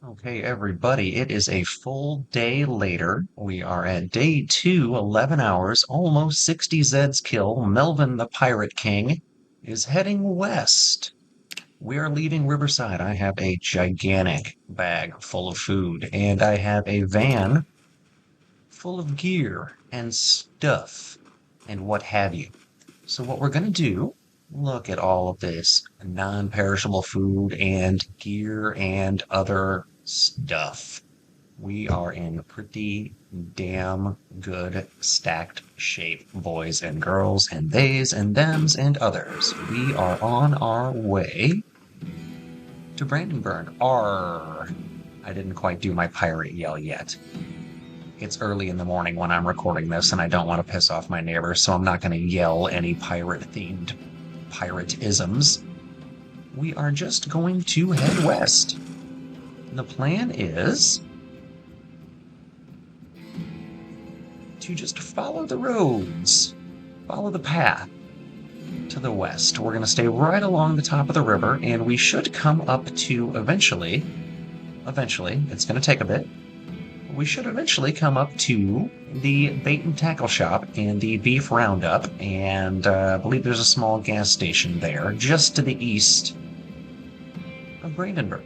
Okay, everybody, it is a full day later. We are at day two, 11 hours, almost 60 Zeds kill. Melvin the Pirate King is heading west. We are leaving Riverside. I have a gigantic bag full of food, and I have a van full of gear and stuff and what have you. So what we're going to do, look at all of this non-perishable food and gear and other stuff. We are in pretty damn good stacked shape, boys and girls, and theys and thems and others. We are on our way to Brandenburg. Arr! I didn't quite do my pirate yell yet. It's early in the morning when I'm recording this, and I don't want to piss off my neighbors, so I'm not going to yell any pirate-themed pirate-isms. We are just going to head west. The plan is to just follow the roads, follow the path to the west. We're going to stay right along the top of the river, and we should come up to eventually, it's going to take a bit, we should eventually come up to the bait and tackle shop and the beef roundup, and I believe there's a small gas station there, just to the east of Brandenburg.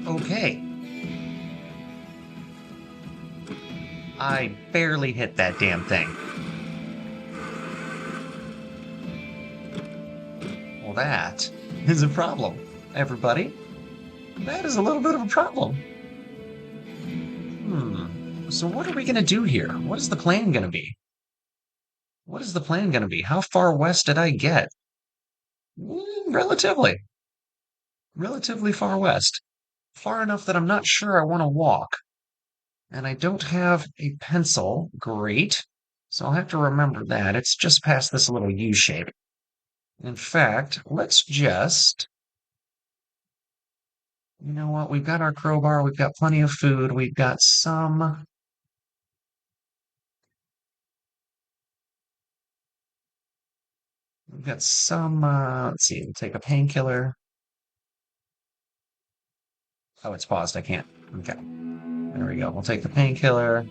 Okay. I barely hit that damn thing. Well, that is a problem, everybody. That is a little bit of a problem. So what are we going to do here? What is the plan going to be? What is the plan going to be? How far west did I get? Relatively. Relatively far west. Far enough that I'm not sure I want to walk. And I don't have a pencil. Great. So I'll have to remember that. It's just past this little U shape. In fact, let's just... You know what? We've got our crowbar. We've got plenty of food. We've got some... let's see, we'll take a painkiller. Oh, it's paused. I can't. Okay. There we go. We'll take the painkiller.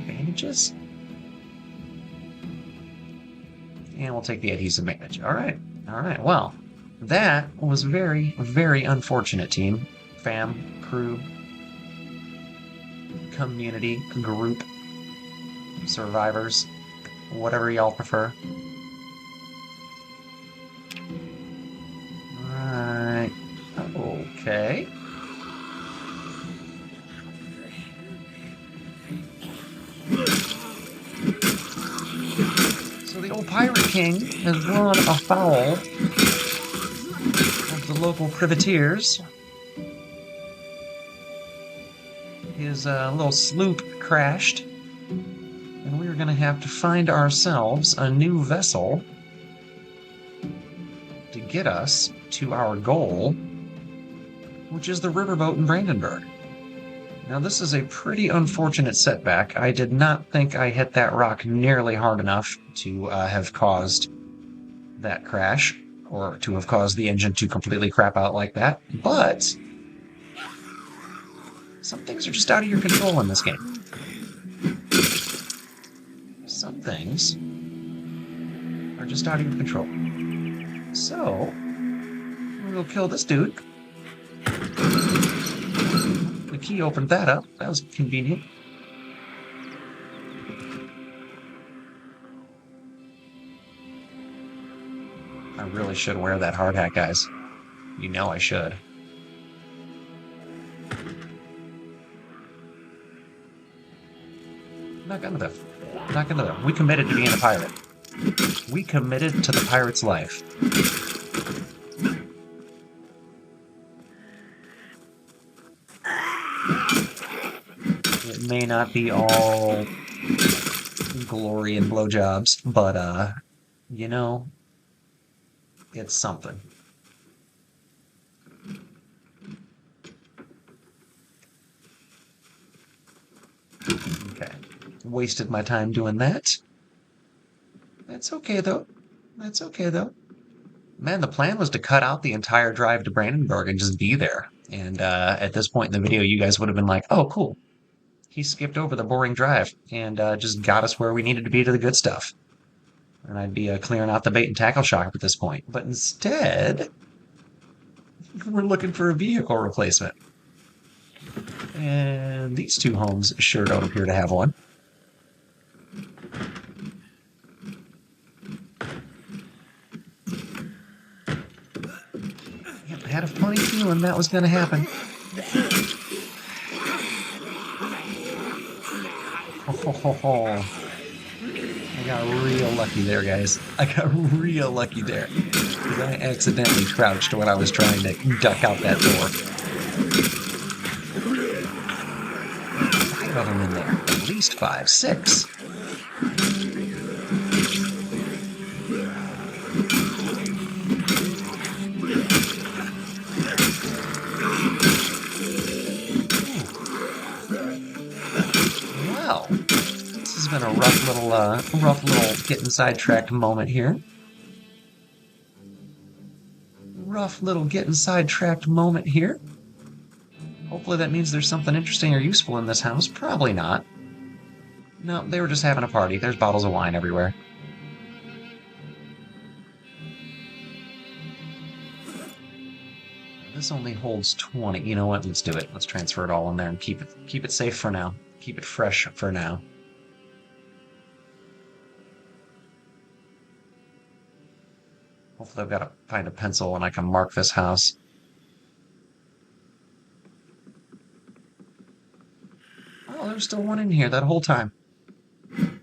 Bandages? And we'll take the adhesive bandage. All right. All right. Well, that was very, very unfortunate, team. Fam, crew, community, group, survivors, whatever y'all prefer. Alright. Okay. So the old Pirate King has run afoul of the local privateers. His little sloop crashed, and we are going to have to find ourselves a new vessel to get us to our goal, which is the riverboat in Brandenburg. Now, this is a pretty unfortunate setback. I did not think I hit that rock nearly hard enough to have caused that crash, or to have caused the engine to completely crap out like that, but some things are just out of your control in this game. Some things are just out of your control. So, we'll kill this dude. The key opened that up. That was convenient. I really should wear that hard hat, guys. You know I should. Not gonna though. Not gonna though. We committed to being a pirate. We committed to the pirate's life. It may not be all glory and blowjobs, but you know, it's something. Okay. Wasted my time doing that. That's okay though. That's okay though. Man, the plan was to cut out the entire drive to Brandenburg and just be there. And at this point in the video, you guys would have been like, "Oh, cool. He skipped over the boring drive and just got us where we needed to be to the good stuff." And I'd be clearing out the bait and tackle shop at this point. But instead, we're looking for a vehicle replacement. And these two homes sure don't appear to have one. Yep, I had a funny feeling that was going to happen. Oh, I got real lucky there, guys. I got real lucky there. Because I accidentally crouched when I was trying to duck out that door. 5 of them in there. At least 5, 6. Wow. This has been a rough little getting sidetracked moment here. Rough little getting sidetracked moment here. Hopefully that means there's something interesting or useful in this house. Probably not. No, they were just having a party. There's bottles of wine everywhere. This only holds 20. You know what? Let's do it. Let's transfer it all in there and keep it safe for now. Keep it fresh for now. Hopefully I've got to find a pencil and I can mark this house. Oh, there's still one in here that whole time.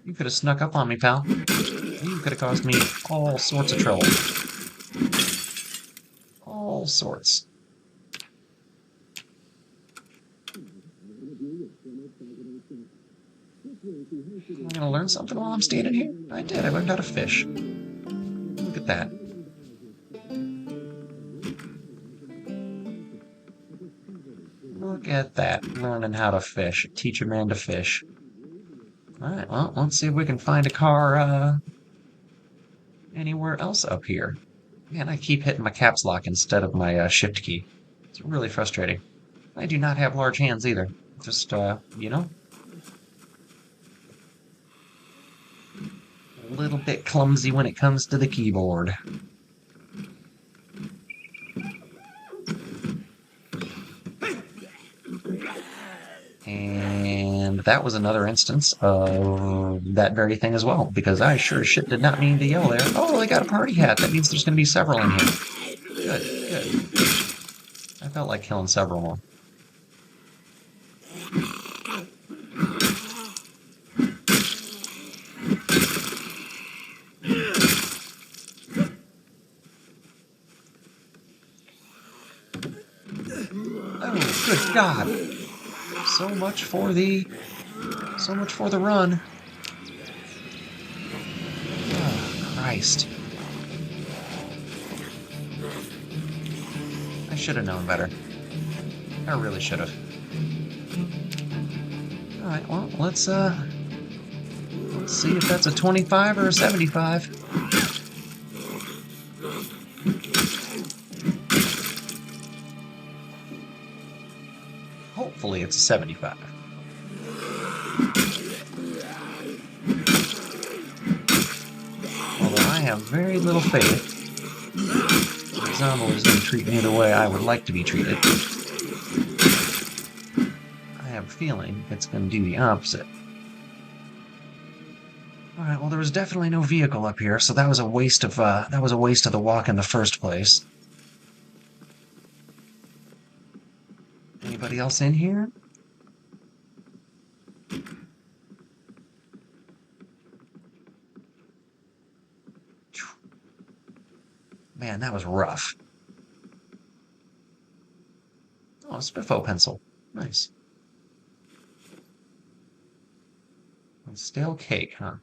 You could have snuck up on me, pal. You could have caused me all sorts of trouble. All sorts. Am I gonna learn something while I'm standing here? I did. I learned how to fish. Look at that. Look at that. Learning how to fish. Teach a man to fish. Alright, well, let's see if we can find a car anywhere else up here. Man, I keep hitting my caps lock instead of my shift key. It's really frustrating. I do not have large hands either. Just, you know, a little bit clumsy when it comes to the keyboard. And that was another instance of that very thing as well, because I sure as shit did not mean to yell there. Oh, they got a party hat. That means there's going to be several in here. Good, good. I felt like killing several more. Oh, good God. So much for the run. Oh, Christ. I should have known better. I really should have. Alright, well, let's see if that's a 25 or a 75. Hopefully it's a 75. Although I have very little faith that Zombie is going to treat me the way I would like to be treated. I have a feeling it's going to do the opposite. Alright, well there was definitely no vehicle up here, so that was a waste of the walk in the first place. Anybody else in here? Man, that was rough. Oh, a Spiffo pencil. Nice. Stale cake, huh?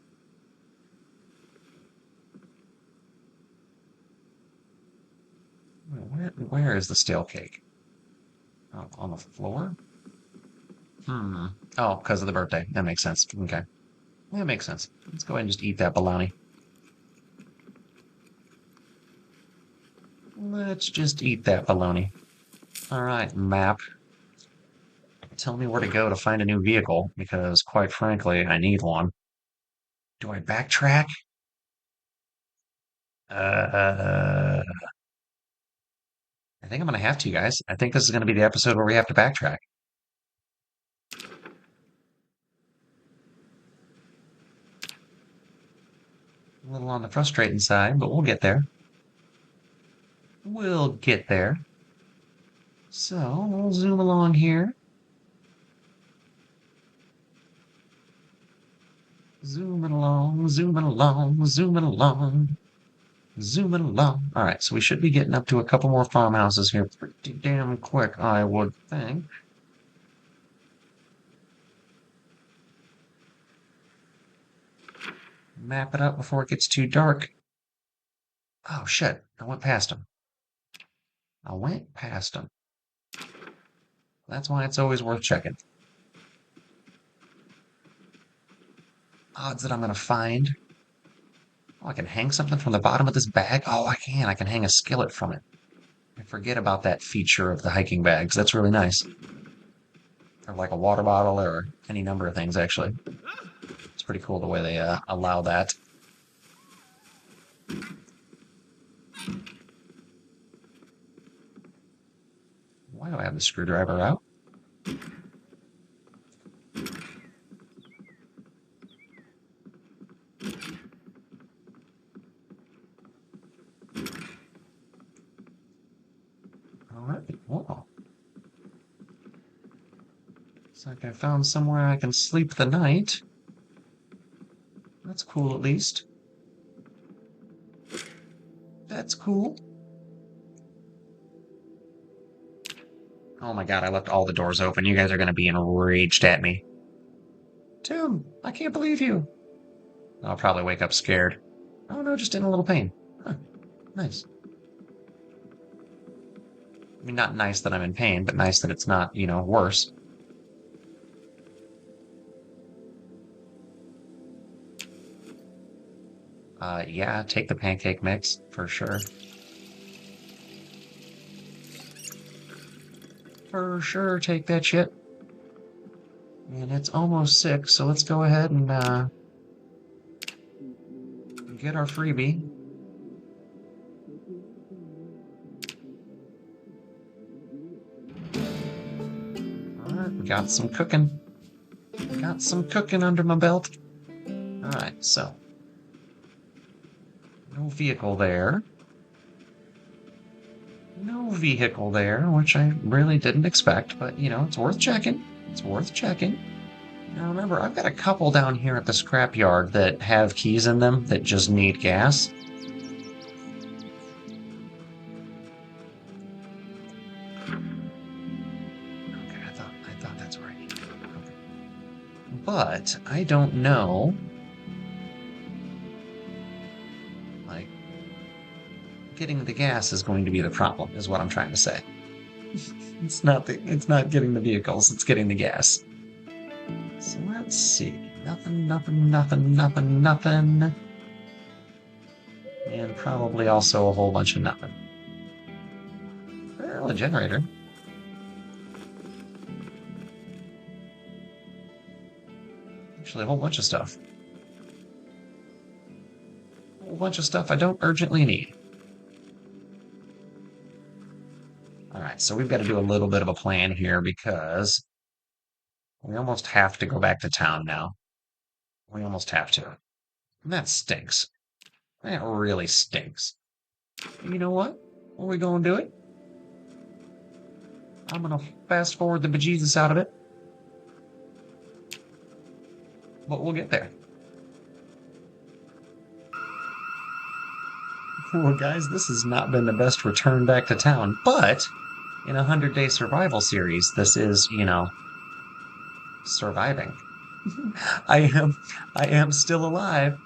Where is the stale cake? Oh, on the floor? Hmm. Oh, because of the birthday. That makes sense. Okay. That makes sense. Let's go ahead and just eat that bologna. Let's just eat that bologna. All right, map. Tell me where to go to find a new vehicle, because quite frankly, I need one. Do I backtrack? Uh, I think I'm gonna have to, guys. I think this is gonna be the episode where we have to backtrack. A little on the frustrating side, but we'll get there. We'll get there. So we'll zoom along here. Zooming along, zooming along, zooming along, zooming along. All right, so we should be getting up to a couple more farmhouses here pretty damn quick, I would think. Map it up before it gets too dark. Oh shit, I went past him. I went past him. That's why it's always worth checking. Odds that I'm gonna find. Oh, I can hang something from the bottom of this bag? Oh, I can. I can hang a skillet from it. I forget about that feature of the hiking bags. That's really nice. Or like a water bottle or any number of things, actually. It's pretty cool the way they allow that. Why do I have the screwdriver out? All right. Whoa. Looks like I found somewhere I can sleep the night. That's cool, at least. That's cool. Oh my god, I left all the doors open. You guys are going to be enraged at me. Tim, I can't believe you. I'll probably wake up scared. Oh no, just in a little pain. Huh, nice. I mean, not nice that I'm in pain, but nice that it's not, worse. Yeah, take the pancake mix, for sure. For sure, take that shit. And it's almost 6, so let's go ahead and get our freebie. Alright, we got some cooking. Got some cooking under my belt. Alright, so. No vehicle there. No vehicle there, which I really didn't expect, but it's worth checking. It's worth checking. Now remember, I've got a couple down here at the scrapyard that have keys in them that just need gas. Okay, I thought that's where I needed to go. Okay. But I don't know. Like, getting the gas is going to be the problem, is what I'm trying to say. It's not getting the vehicles, it's getting the gas. So let's see. Nothing, nothing, nothing, nothing, nothing. And probably also a whole bunch of nothing. Well, a generator. Actually, a whole bunch of stuff. A whole bunch of stuff I don't urgently need. Alright, so we've got to do a little bit of a plan here because we almost have to go back to town now. We almost have to. And that stinks. That really stinks. You know what? Are we going to do it? I'm going to fast forward the bejesus out of it. But we'll get there. Well, guys, this has not been the best return back to town, but in a 100-day survival series, this is, surviving. I am I am still alive,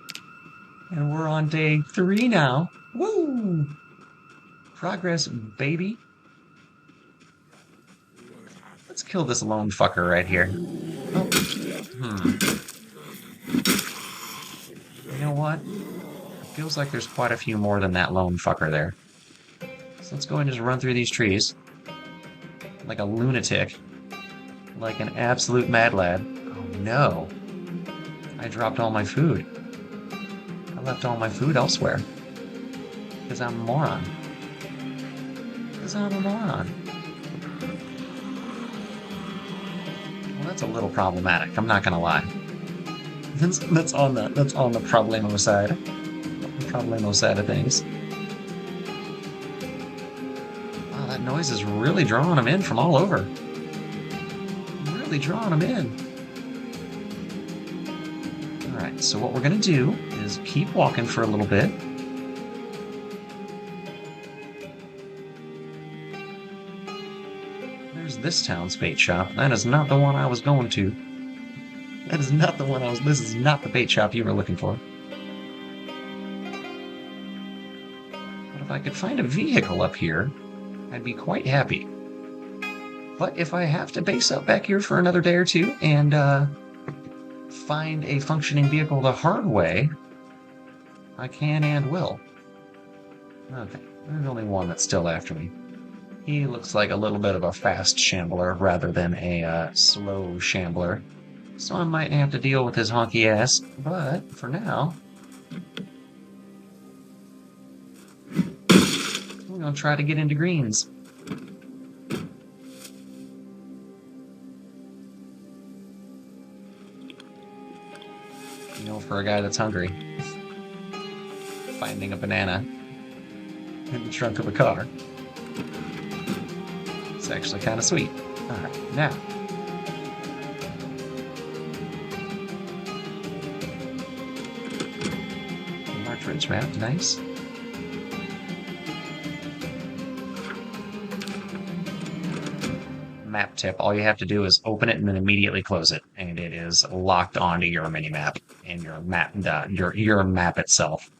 and we're on day 3 now. Woo! Progress, baby. Let's kill this lone fucker right here. Oh, hmm. You know what? It feels like there's quite a few more than that lone fucker there. So let's go ahead and just run through these trees like a lunatic, like an absolute mad lad. Oh no, I dropped all my food. I left all my food elsewhere because I'm a moron. Because I'm a moron. Well, that's a little problematic. I'm not gonna lie. That's on the problemo side. The problemo side of things. Wow, that noise is really drawing them in from all over. Really drawing them in. All right, so what we're gonna do is keep walking for a little bit. There's this town's bait shop. That is not the one I was going to. That is not the one I was. This is not the bait shop you were looking for. But if I could find a vehicle up here, I'd be quite happy. But if I have to base up back here for another day or two and find a functioning vehicle the hard way, I can and will. Okay, there's only one that's still after me. He looks like a little bit of a fast shambler rather than a slow shambler. So I might have to deal with his honky ass, but for now, we're gonna try to get into greens. You know, for a guy that's hungry, finding a banana in the trunk of a car. It's actually kind of sweet. Alright, now. March map, nice. Map tip, all you have to do is open it and then immediately close it, and it is locked onto your mini-map and your map, your map itself.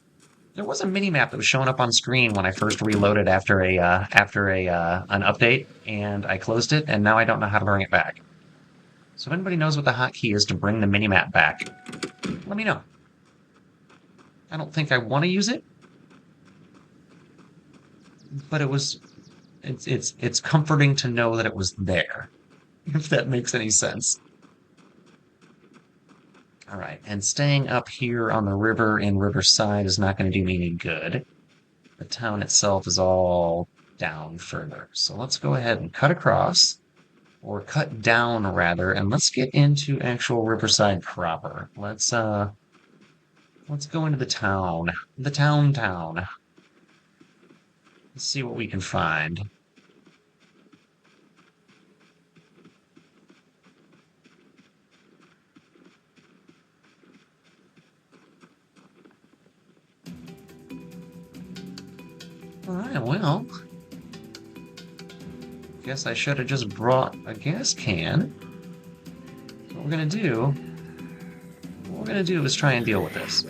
There was a mini-map that was showing up on screen when I first reloaded after an update, and I closed it, and now I don't know how to bring it back. So if anybody knows what the hotkey is to bring the mini-map back, let me know. I don't think I want to use it, but it's comforting to know that it was there, if that makes any sense. All right, and staying up here on the river in Riverside is not going to do me any good. The town itself is all down further. So let's go ahead and cut across, or cut down rather, and let's get into actual Riverside proper. Let's go into the town. The town. Let's see what we can find. Alright, well. Guess I should have just brought a gas can. What we're gonna do is try and deal with this.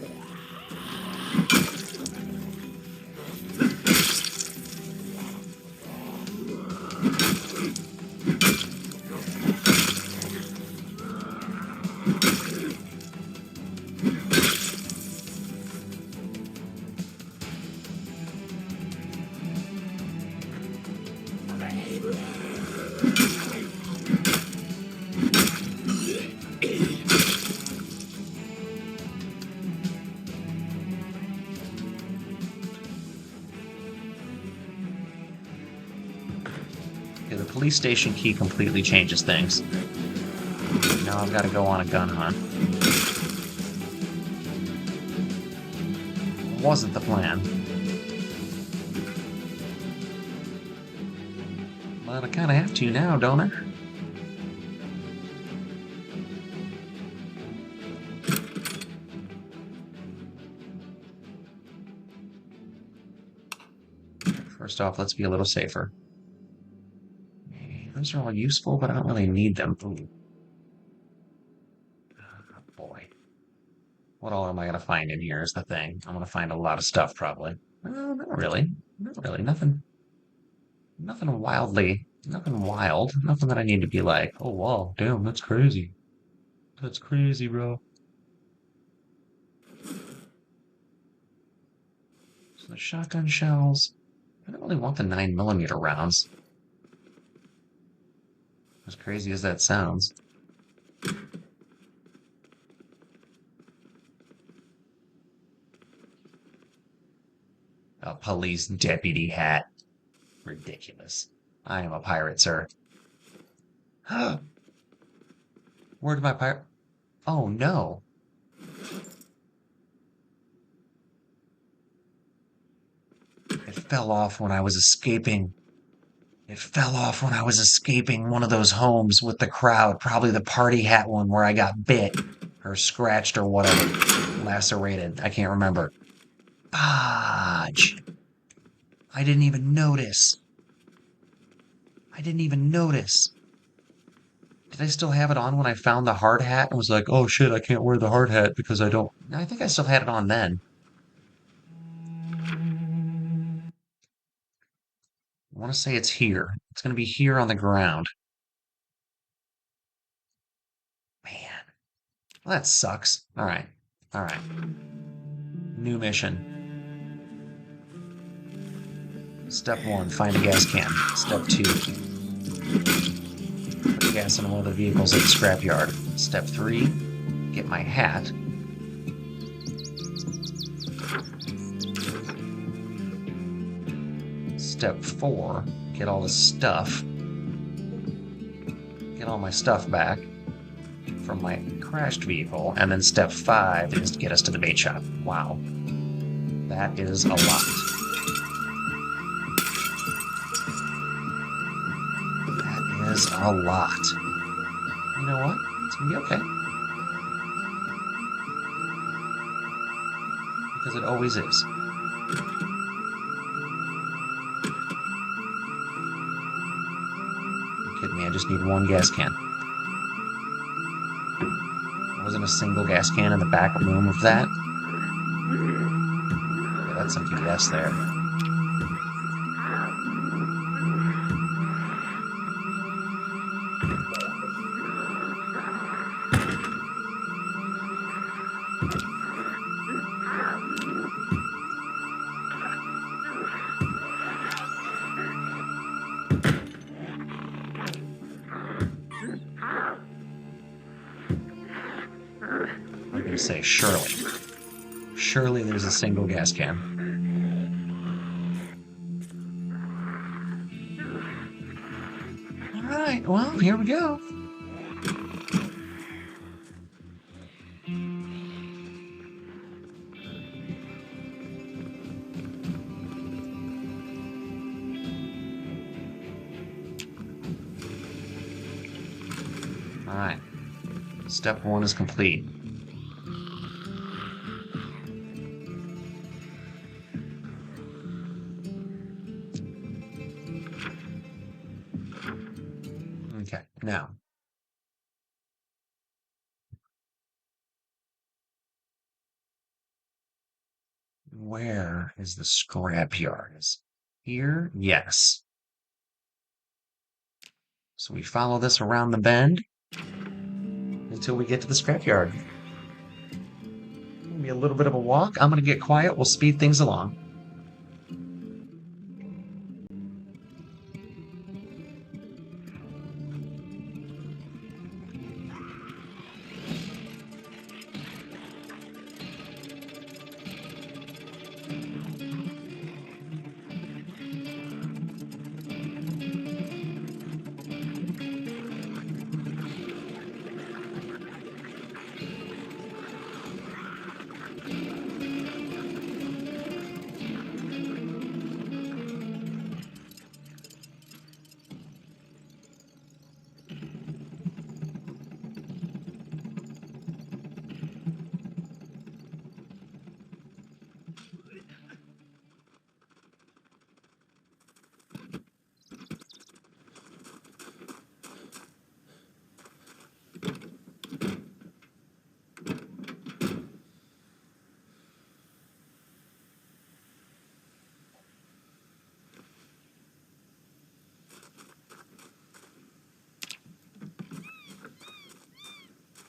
Okay, the police station key completely changes things. Now I've got to go on a gun hunt. Wasn't the plan. But I kind of have to now, don't I? First off, let's be a little safer. Those are all useful, but I don't really need them. Ooh. boy. What all am I gonna find in here is the thing. I'm gonna find a lot of stuff probably. Not really. Not really. Nothing nothing wild. Nothing that I need to be like, oh wow, damn, that's crazy. That's crazy, bro. So the shotgun shells. I don't really want the 9mm rounds. As crazy as that sounds. A police deputy hat. Ridiculous. I am a pirate, sir. Where did my pirate? Oh no. It fell off when I was escaping. It fell off when I was escaping one of those homes with the crowd. Probably the party hat one where I got bit or scratched or whatever. Lacerated. I can't remember. Podge. I didn't even notice. I didn't even notice. Did I still have it on when I found the hard hat and was like, oh shit, I can't wear the hard hat because I don't. I think I still had it on then. I want to say it's here. It's going to be here on the ground. Man, well, that sucks. All right. All right. New mission. Step 1, find a gas can. Step 2, put gas in one of the vehicles at the scrapyard. Step 3, get my hat. Step 4, get all the stuff. Get all my stuff back from my crashed vehicle. And then step 5 is to get us to the bait shop. Wow. That is a lot. That is a lot. You know what? It's gonna be okay. Because it always is. You kidding me? I just need one gas can. There wasn't a single gas can in the back room of that. Yeah, that's some BS there. I'm gonna say surely. Surely there's a single gas can. Alright, well, here we go. Alright. Step 1 is complete. Okay, now. Where is the scrapyard? Here? Yes. So we follow this around the bend until we get to the scrapyard. Maybe a little bit of a walk. I'm gonna get quiet. We'll speed things along.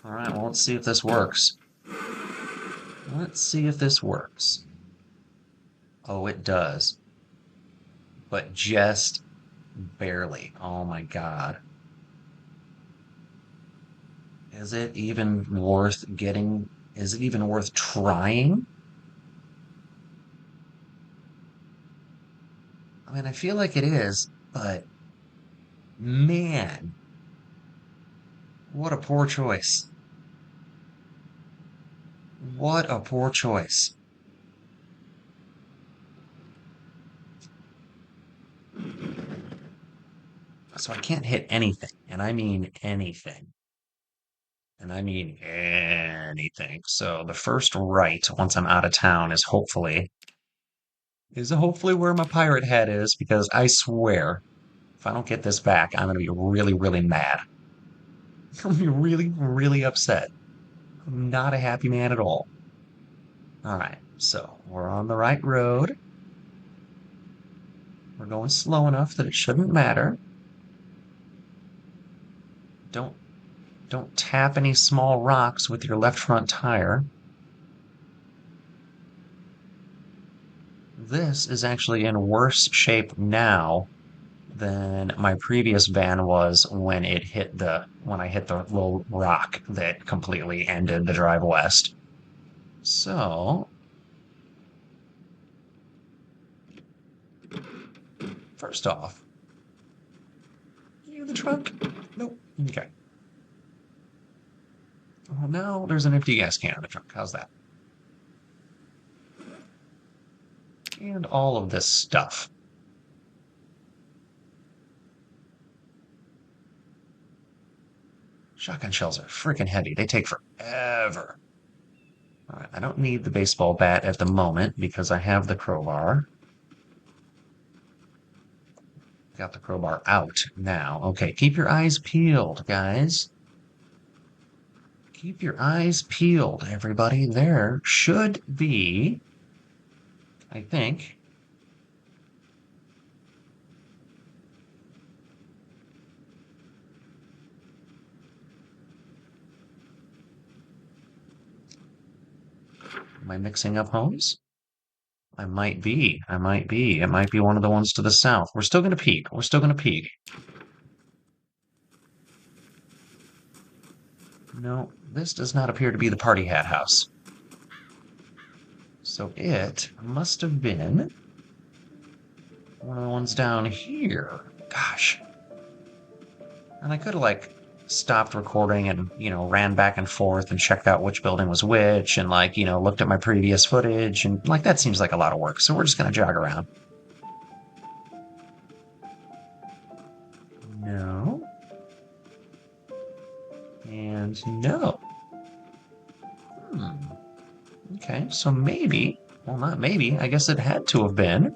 All right, well, let's see if this works. Let's see if this works. Oh, it does. But just barely. Oh my God. Is it even worth getting? Is it even worth trying? I mean, I feel like it is, but man, what a poor choice. What a poor choice. So I can't hit anything, and I mean anything. And I mean anything. So the first right, once I'm out of town, is hopefully where my pirate hat is, because I swear, if I don't get this back, I'm gonna be really, really mad. I'm gonna be really, really upset. I'm not a happy man at all. All right, so we're on the right road. We're going slow enough that it shouldn't matter. Don't don't tap any small rocks with your left front tire. This is actually in worse shape now than my previous van was when I hit the little rock that completely ended the drive west. So, first off, you the trunk? Nope. Okay. Well, now there's an empty gas can in the trunk. How's that? And all of this stuff. Shotgun shells are freaking heavy. They take forever. All right, I don't need the baseball bat at the moment because I have the crowbar. Got the crowbar out now. Okay, keep your eyes peeled, guys. Keep your eyes peeled, everybody. There should be, I think. Am I mixing up homes? I might be. I might be. It might be one of the ones to the south. We're still going to peek. We're still going to peek. No, this does not appear to be the party hat house. So it must have been one of the ones down here. Gosh. And I could have, like, stopped recording and, ran back and forth and checked out which building was which and, like, looked at my previous footage. And, like, that seems like a lot of work. So we're just going to jog around. No. And no. Hmm. Okay, so maybe, well, not maybe, I guess it had to have been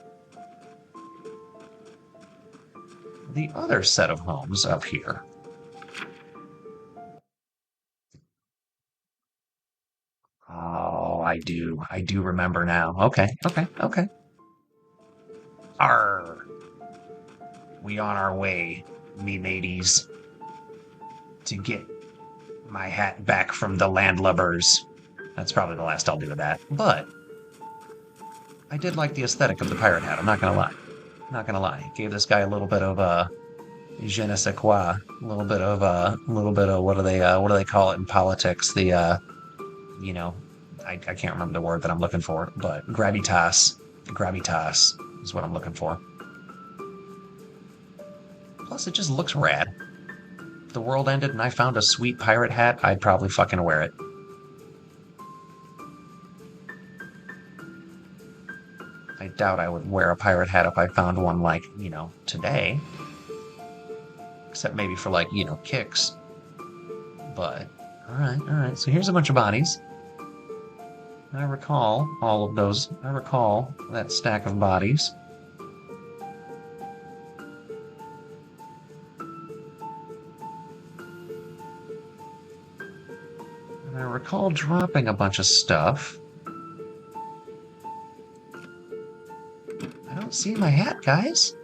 the other set of homes up here. Oh, I do remember now. Okay, okay, okay. Arr, we on our way, me mateys, to get my hat back from the landlubbers. That's probably the last I'll do of that. But I did like the aesthetic of the pirate hat. I'm not gonna lie. Not gonna lie. Gave this guy a little bit of je ne sais quoi, a little bit of what do they call it in politics? You know, I can't remember the word that I'm looking for, but gravitas is what I'm looking for. Plus, it just looks rad. If the world ended and I found a sweet pirate hat, I'd probably fucking wear it. I doubt I would wear a pirate hat if I found one like, today. Except maybe for like, kicks. But, alright. So here's a bunch of bodies. I recall all of those. I recall that stack of bodies. And I recall dropping a bunch of stuff. I don't see my hat, guys.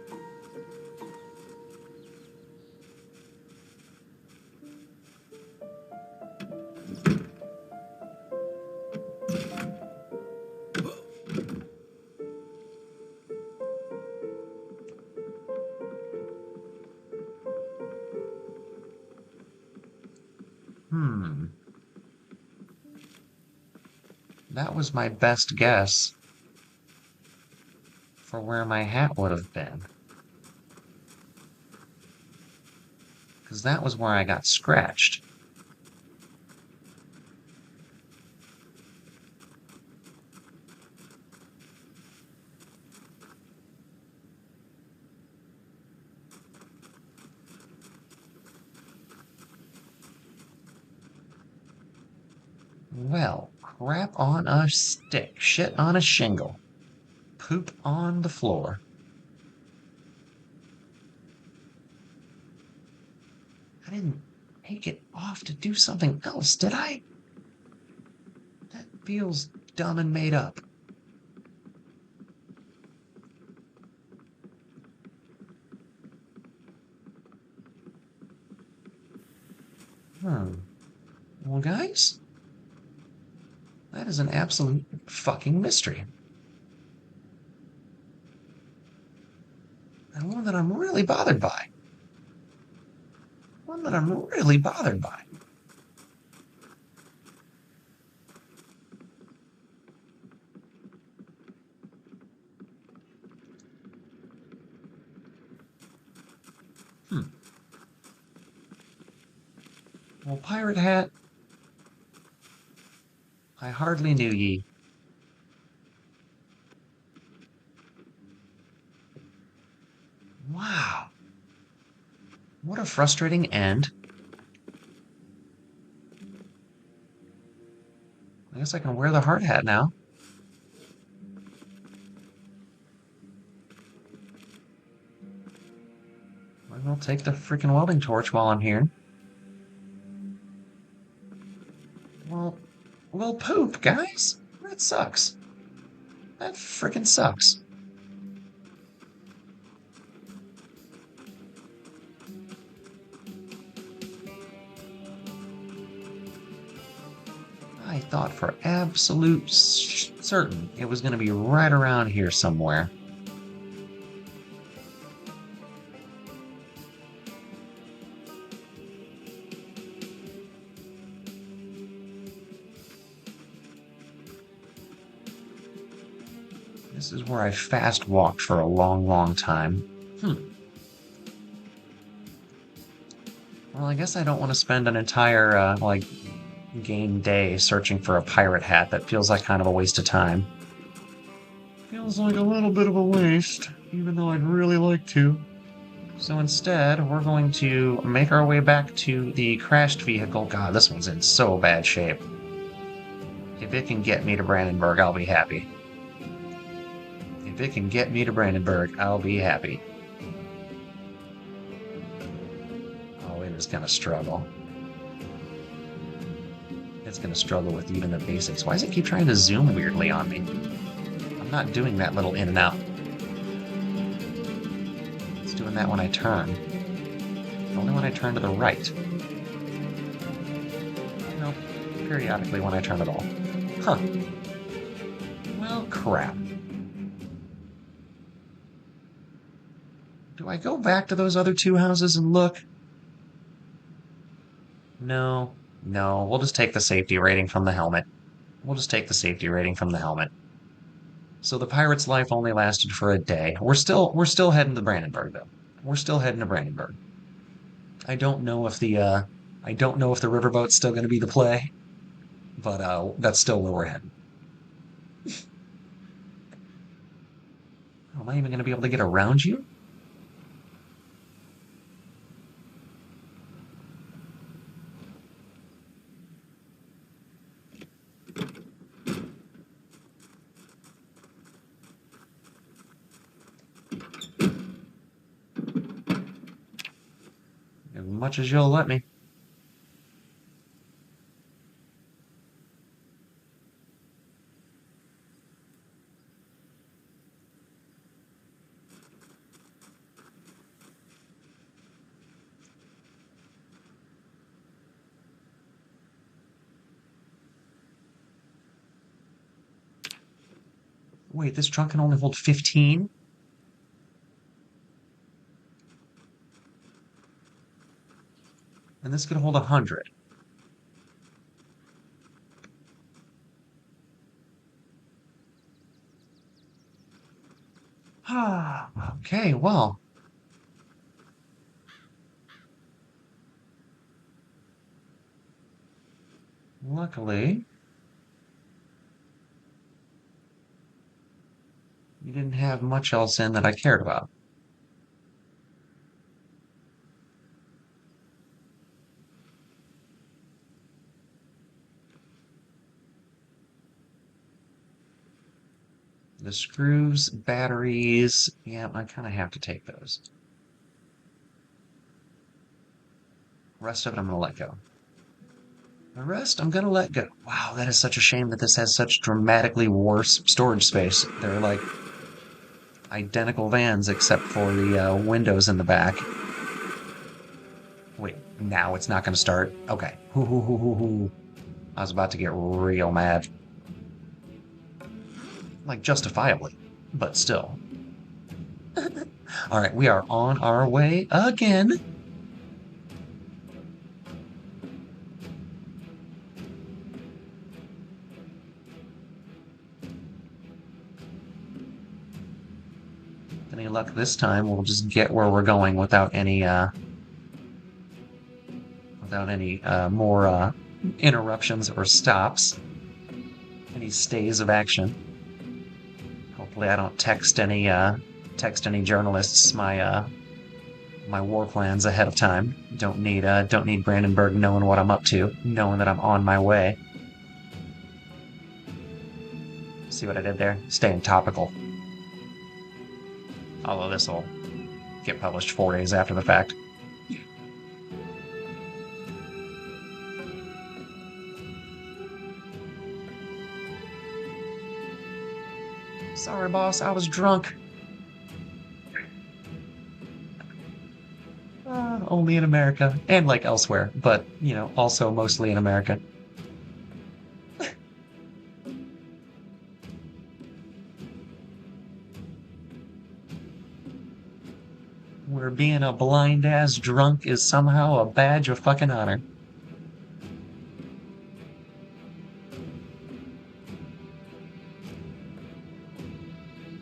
Hmm. That was my best guess for where my hat would have been. Because that was where I got scratched. Well, crap on a stick, shit on a shingle, poop on the floor. I didn't take it off to do something else, did I? That feels dumb and made up. Hmm. Well, guys, that is an absolute fucking mystery. And one that I'm really bothered by. One that I'm really bothered by. Hmm. Well, Pirate Hat, I hardly knew ye. Wow. What a frustrating end. I guess I can wear the hard hat now. I'll take the freaking welding torch while I'm here. Well, well, poop, guys. That sucks. That freaking sucks. I thought for absolute certain it was going to be right around here somewhere. This is where I fast walked for a long, long time. Hmm. Well, I guess I don't want to spend an entire, game day searching for a pirate hat. That feels like kind of a waste of time. Feels like a little bit of a waste, even though I'd really like to. So instead, we're going to make our way back to the crashed vehicle. God, this one's in so bad shape. If it can get me to Brandenburg, I'll be happy. If it can get me to Brandenburg, I'll be happy. Oh, it is going to struggle. It's going to struggle with even the basics. Why does it keep trying to zoom weirdly on me? I'm not doing that little in and out. It's doing that when I turn. Only when I turn to the right. Nope. Periodically when I turn at all. Huh. Well, crap. Do I go back to those other two houses and look? No. No. We'll just take the safety rating from the helmet. We'll just take the safety rating from the helmet. So the pirate's life only lasted for a day. We're still heading to Brandenburg though. We're still heading to Brandenburg. I don't know if the riverboat's still going to be the play, but that's still where we're heading. Am I even going to be able to get around you? As much as you'll let me. Wait, this trunk can only hold 15? And this could hold 100. Okay, well, luckily you didn't have much else in that I cared about. The screws, batteries, yeah, I kind of have to take those. Rest of it I'm gonna let go. The rest I'm gonna let go. Wow, that is such a shame that this has such dramatically worse storage space. They're like identical vans except for the windows in the back. Wait, now it's not gonna start? Okay. Hoo, hoo, hoo, hoo, hoo. I was about to get real mad. Like, justifiably, but still. All right, we are on our way again. Any luck this time, we'll just get where we're going without any more interruptions or stops, any stays of action. Hopefully, I don't text any journalists my war plans ahead of time. Don't need Brandenburg knowing what I'm up to, knowing that I'm on my way. See what I did there? Staying topical. Although this will get published 4 days after the fact. Sorry, boss, I was drunk. Only in America, and like elsewhere, but also mostly in America. Where being a blind ass drunk is somehow a badge of fucking honor.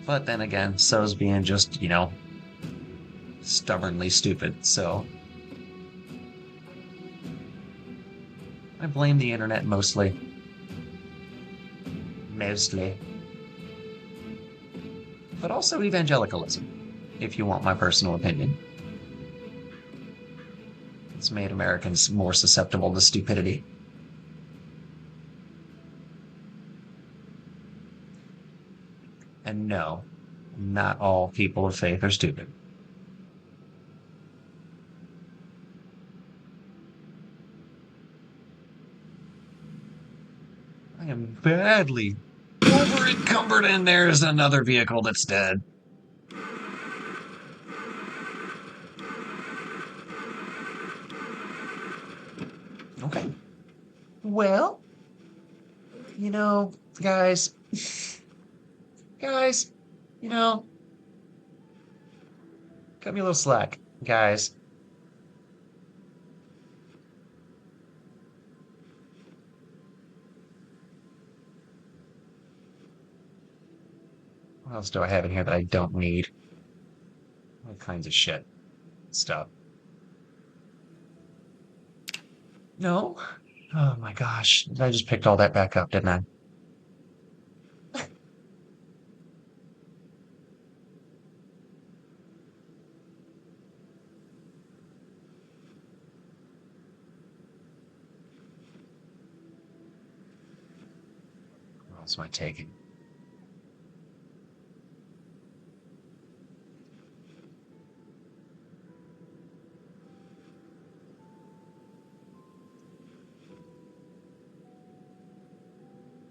But then again, so's being just, stubbornly stupid. So I blame the internet mostly. Mostly. But also evangelicalism, if you want my personal opinion. It's made Americans more susceptible to stupidity. And no, not all people of faith are stupid. I am badly over encumbered, and there's another vehicle that's dead. Okay. Well, guys, guys, you know, cut me a little slack, guys. What else do I have in here that I don't need? All kinds of shit. Stuff. No? Oh my gosh. I just picked all that back up, didn't I? What else am I taking?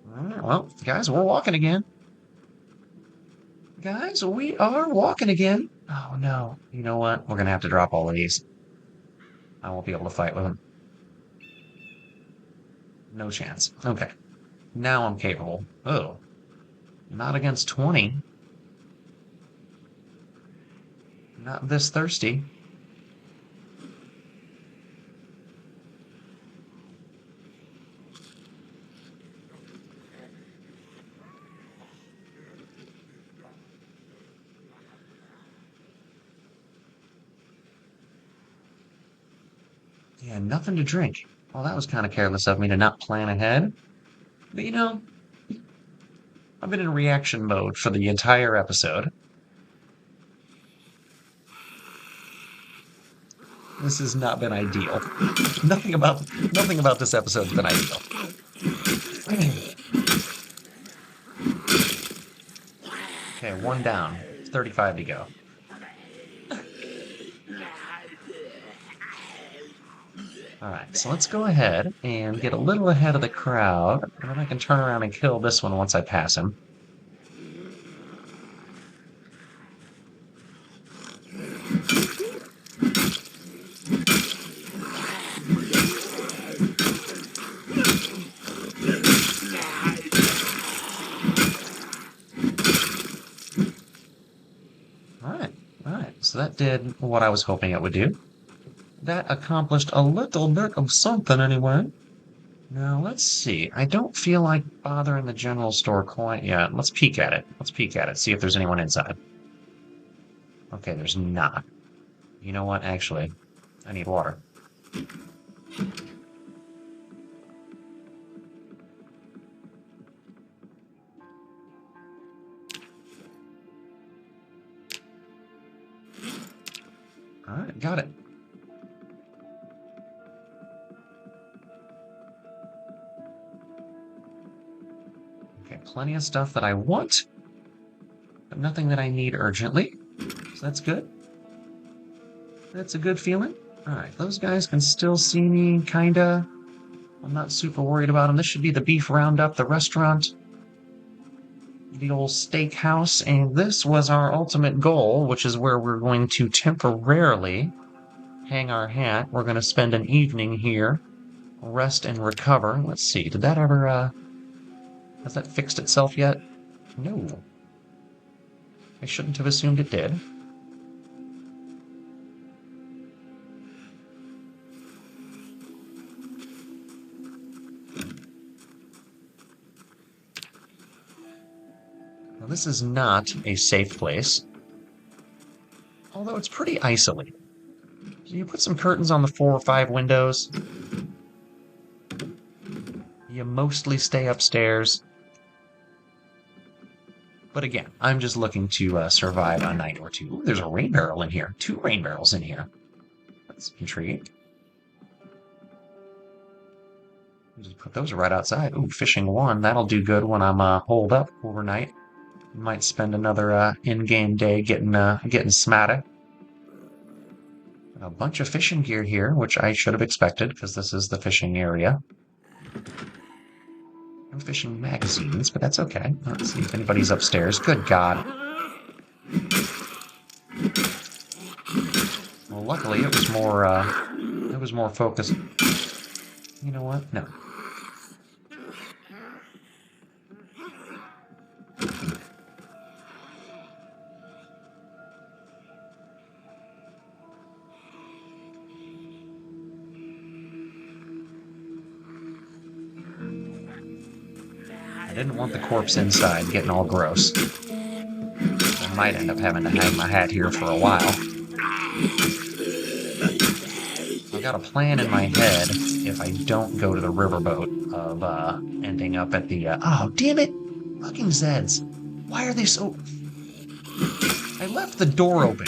All right, well, guys, we're walking again. Guys, we are walking again. Oh no. You know what? We're gonna have to drop all of these. I won't be able to fight with them. No chance. Okay. Now I'm capable. Oh, not against 20. Not this thirsty. Yeah, nothing to drink. Well, that was kind of careless of me to not plan ahead. But I've been in reaction mode for the entire episode. This has not been ideal. Nothing about this episode's been ideal. Okay, one down. 35 to go. All right, so let's go ahead and get a little ahead of the crowd, and then I can turn around and kill this one once I pass him. All right, all right. So that did what I was hoping it would do. That accomplished a little bit of something anyway. Now, let's see. I don't feel like bothering the general store quite yet. Let's peek at it. Let's peek at it, see if there's anyone inside. Okay, there's not. You know what? Actually, I need water. All right, got it. Okay, plenty of stuff that I want, but nothing that I need urgently. So that's good. That's a good feeling. All right, those guys can still see me, kinda. I'm not super worried about them. This should be the beef roundup, the restaurant, the old steakhouse, and this was our ultimate goal, which is where we're going to temporarily hang our hat. We're going to spend an evening here, rest and recover. Let's see, did that ever, has that fixed itself yet? No. I shouldn't have assumed it did. Now, this is not a safe place, although it's pretty isolated. So you put some curtains on the 4 or 5 windows. You mostly stay upstairs. But again, I'm just looking to survive a night or two. Ooh, there's a rain barrel in here. 2 rain barrels in here. That's intriguing. Just put those right outside. Ooh, fishing 1. That'll do good when I'm holed up overnight. Might spend another in-game day getting smatted. A bunch of fishing gear here, which I should have expected because this is the fishing area. No fishing magazines, but that's okay. Let's see if anybody's upstairs. Good God. Well, luckily it was more focused. You know what? No. I didn't want the corpse inside getting all gross. I might end up having to hang my hat here for a while. I've got a plan in my head if I don't go to the riverboat of ending up at the oh, damn it! Fucking Zeds. Why are they so... I left the door open.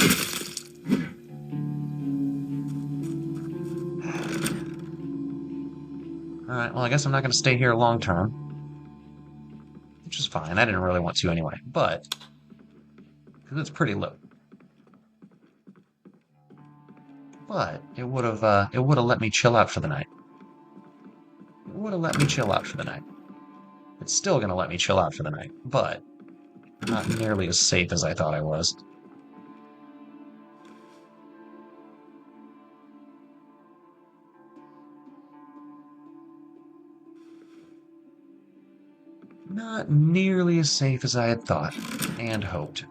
Alright, well, I guess I'm not going to stay here long term. Which is fine. I didn't really want to anyway. But, because it's pretty low. But it would have let me chill out for the night. It would have let me chill out for the night. It's still going to let me chill out for the night, but not nearly as safe as I thought I was. Not nearly as safe as I had thought and hoped.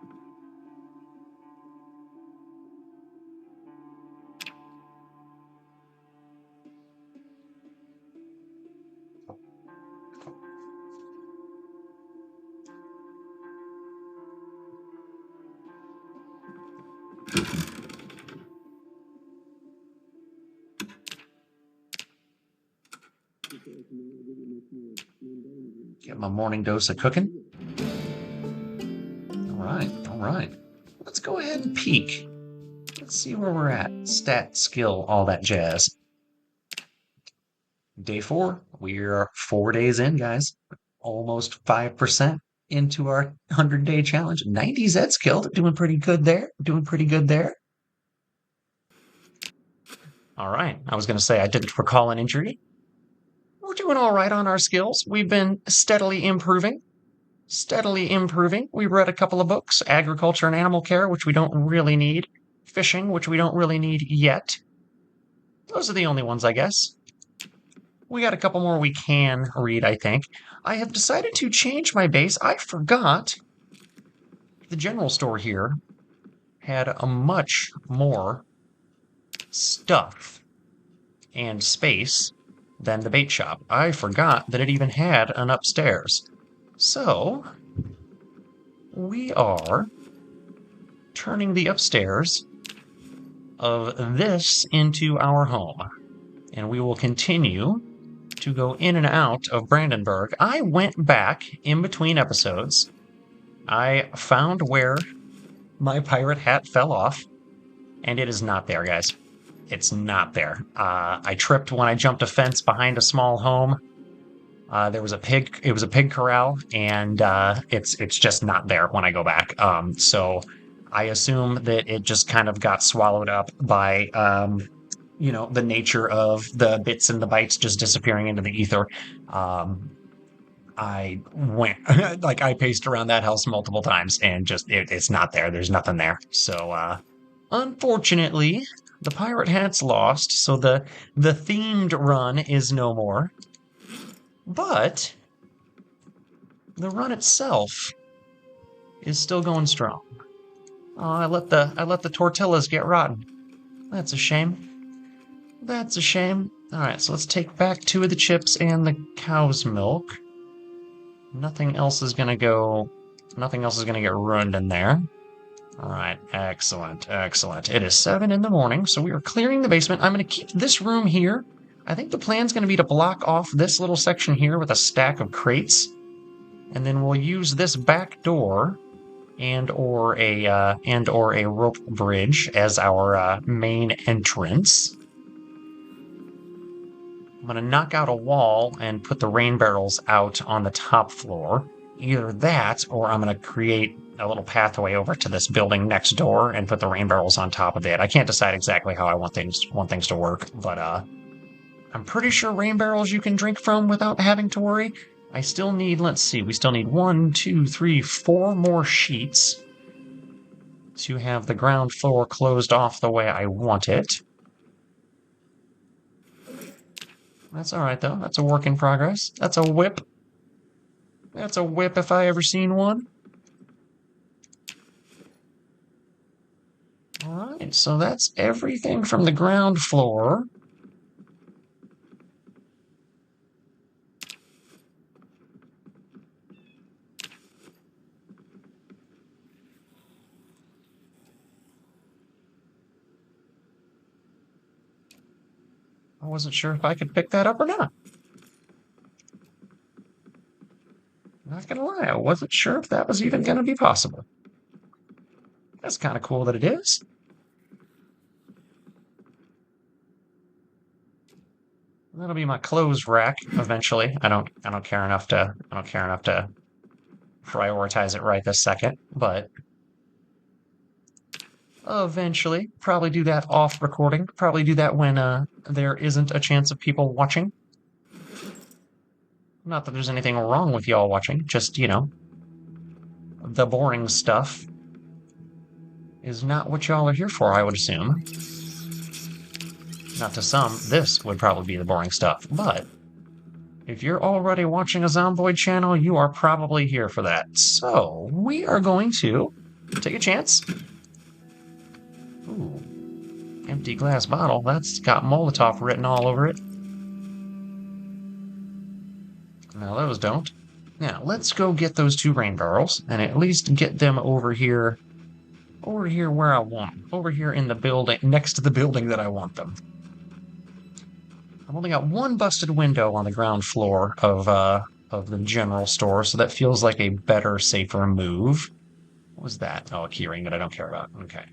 Get my morning dose of cooking. All right, all right. Let's go ahead and peek. Let's see where we're at. Stat, skill, all that jazz. Day 4. We're 4 days in, guys. Almost 5% into our 100-day challenge. 90 Zeds killed. Doing pretty good there. Doing pretty good there. All right. I was going to say I didn't recall an injury. We're doing all right on our skills. We've been steadily improving. Steadily improving. We read a couple of books. Agriculture and Animal Care, which we don't really need. Fishing, which we don't really need yet. Those are the only ones, I guess. We got a couple more we can read, I think. I have decided to change my base. I forgot the general store here had a much more stuff and space than the bait shop. I forgot that it even had an upstairs. So, we are turning the upstairs of this into our home. And we will continue to go in and out of Brandenburg. I went back in between episodes. I found where my pirate hat fell off, and it is not there, guys. It's not there. I tripped when I jumped a fence behind a small home. There was a pig. It was a pig corral, and it's just not there when I go back. So I assume that it just kind of got swallowed up by the nature of the bits and the bytes just disappearing into the ether. I went I paced around that house multiple times and just it's not there. There's nothing there. So unfortunately, the pirate hat's lost, so the themed run is no more. But the run itself is still going strong. Oh, I let the tortillas get rotten. That's a shame. That's a shame. All right, so let's take back 2 of the chips and the cow's milk. Nothing else is gonna get ruined in there. All right, excellent, excellent. It is 7 in the morning, so we are clearing the basement. I'm gonna keep this room here. I think the plan's gonna be to block off this little section here with a stack of crates, and then we'll use this back door and or a rope bridge as our main entrance. I'm going to knock out a wall and put the rain barrels out on the top floor. Either that, or I'm going to create a little pathway over to this building next door and put the rain barrels on top of it. I can't decide exactly how I want things to work, but I'm pretty sure rain barrels you can drink from without having to worry. I still need, let's see, we still need 1, 2, 3, 4 more sheets to have the ground floor closed off the way I want it. That's all right, though. That's a work in progress. That's a whip. That's a whip if I ever seen one. All right, so that's everything from the ground floor. I wasn't sure if I could pick that up or not. Not gonna lie, I wasn't sure if that was even gonna be possible. That's kind of cool that it is. That'll be my clothes rack eventually. I don't care enough to prioritize it right this second, but eventually, probably do that off recording. Probably do that when there isn't a chance of people watching. Not that there's anything wrong with y'all watching, just, the boring stuff is not what y'all are here for, I would assume. Not to some, this would probably be the boring stuff, but if you're already watching a Zomboid channel, you are probably here for that. So, we are going to take a chance. Ooh, empty glass bottle. That's got Molotov written all over it. No, those don't. Now, let's go get those 2 rain barrels, and at least get them over here where I want them. Over here in the building, next to the building that I want them. I've only got one busted window on the ground floor of the general store, so that feels like a better, safer move. What was that? Oh, a keyring that I don't care about. Okay.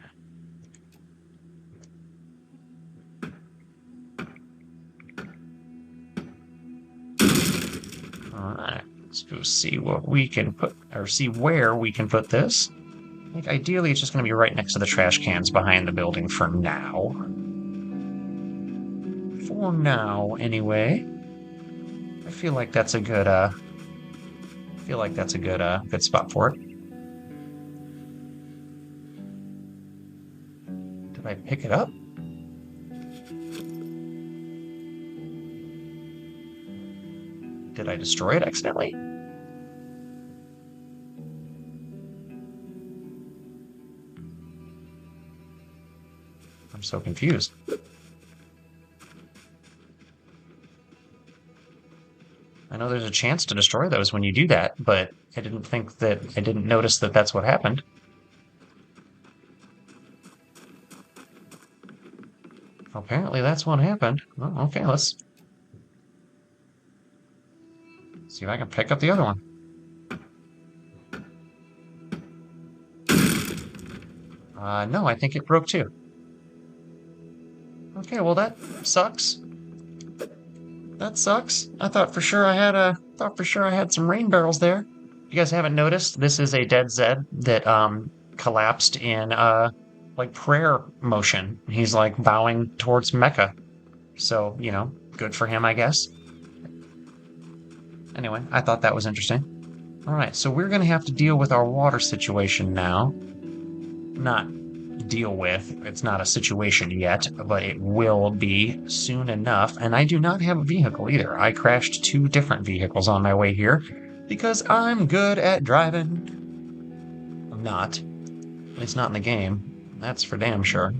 Alright, let's go see what we can put, or see where we can put this. I think ideally it's just going to be right next to the trash cans behind the building for now. For now, anyway. I feel like that's a good, good spot for it. Did I pick it up? Did I destroy it accidentally? I'm so confused. I know there's a chance to destroy those when you do that, but I didn't notice that that's what happened. Apparently that's what happened. Oh, okay, let's see if I can pick up the other one. No, I think it broke too. Okay, well that sucks. That sucks. I thought for sure I had some rain barrels there. You guys haven't noticed? This is a dead Zed that collapsed in like prayer motion. He's like bowing towards Mecca. So, you know, good for him, I guess. Anyway, I thought that was interesting. All right, so we're going to have to deal with our water situation now. Not deal with, it's not a situation yet, but it will be soon enough. And I do not have a vehicle either. I crashed two different vehicles on my way here because I'm good at driving. I'm not. At least not in the game. That's for damn sure.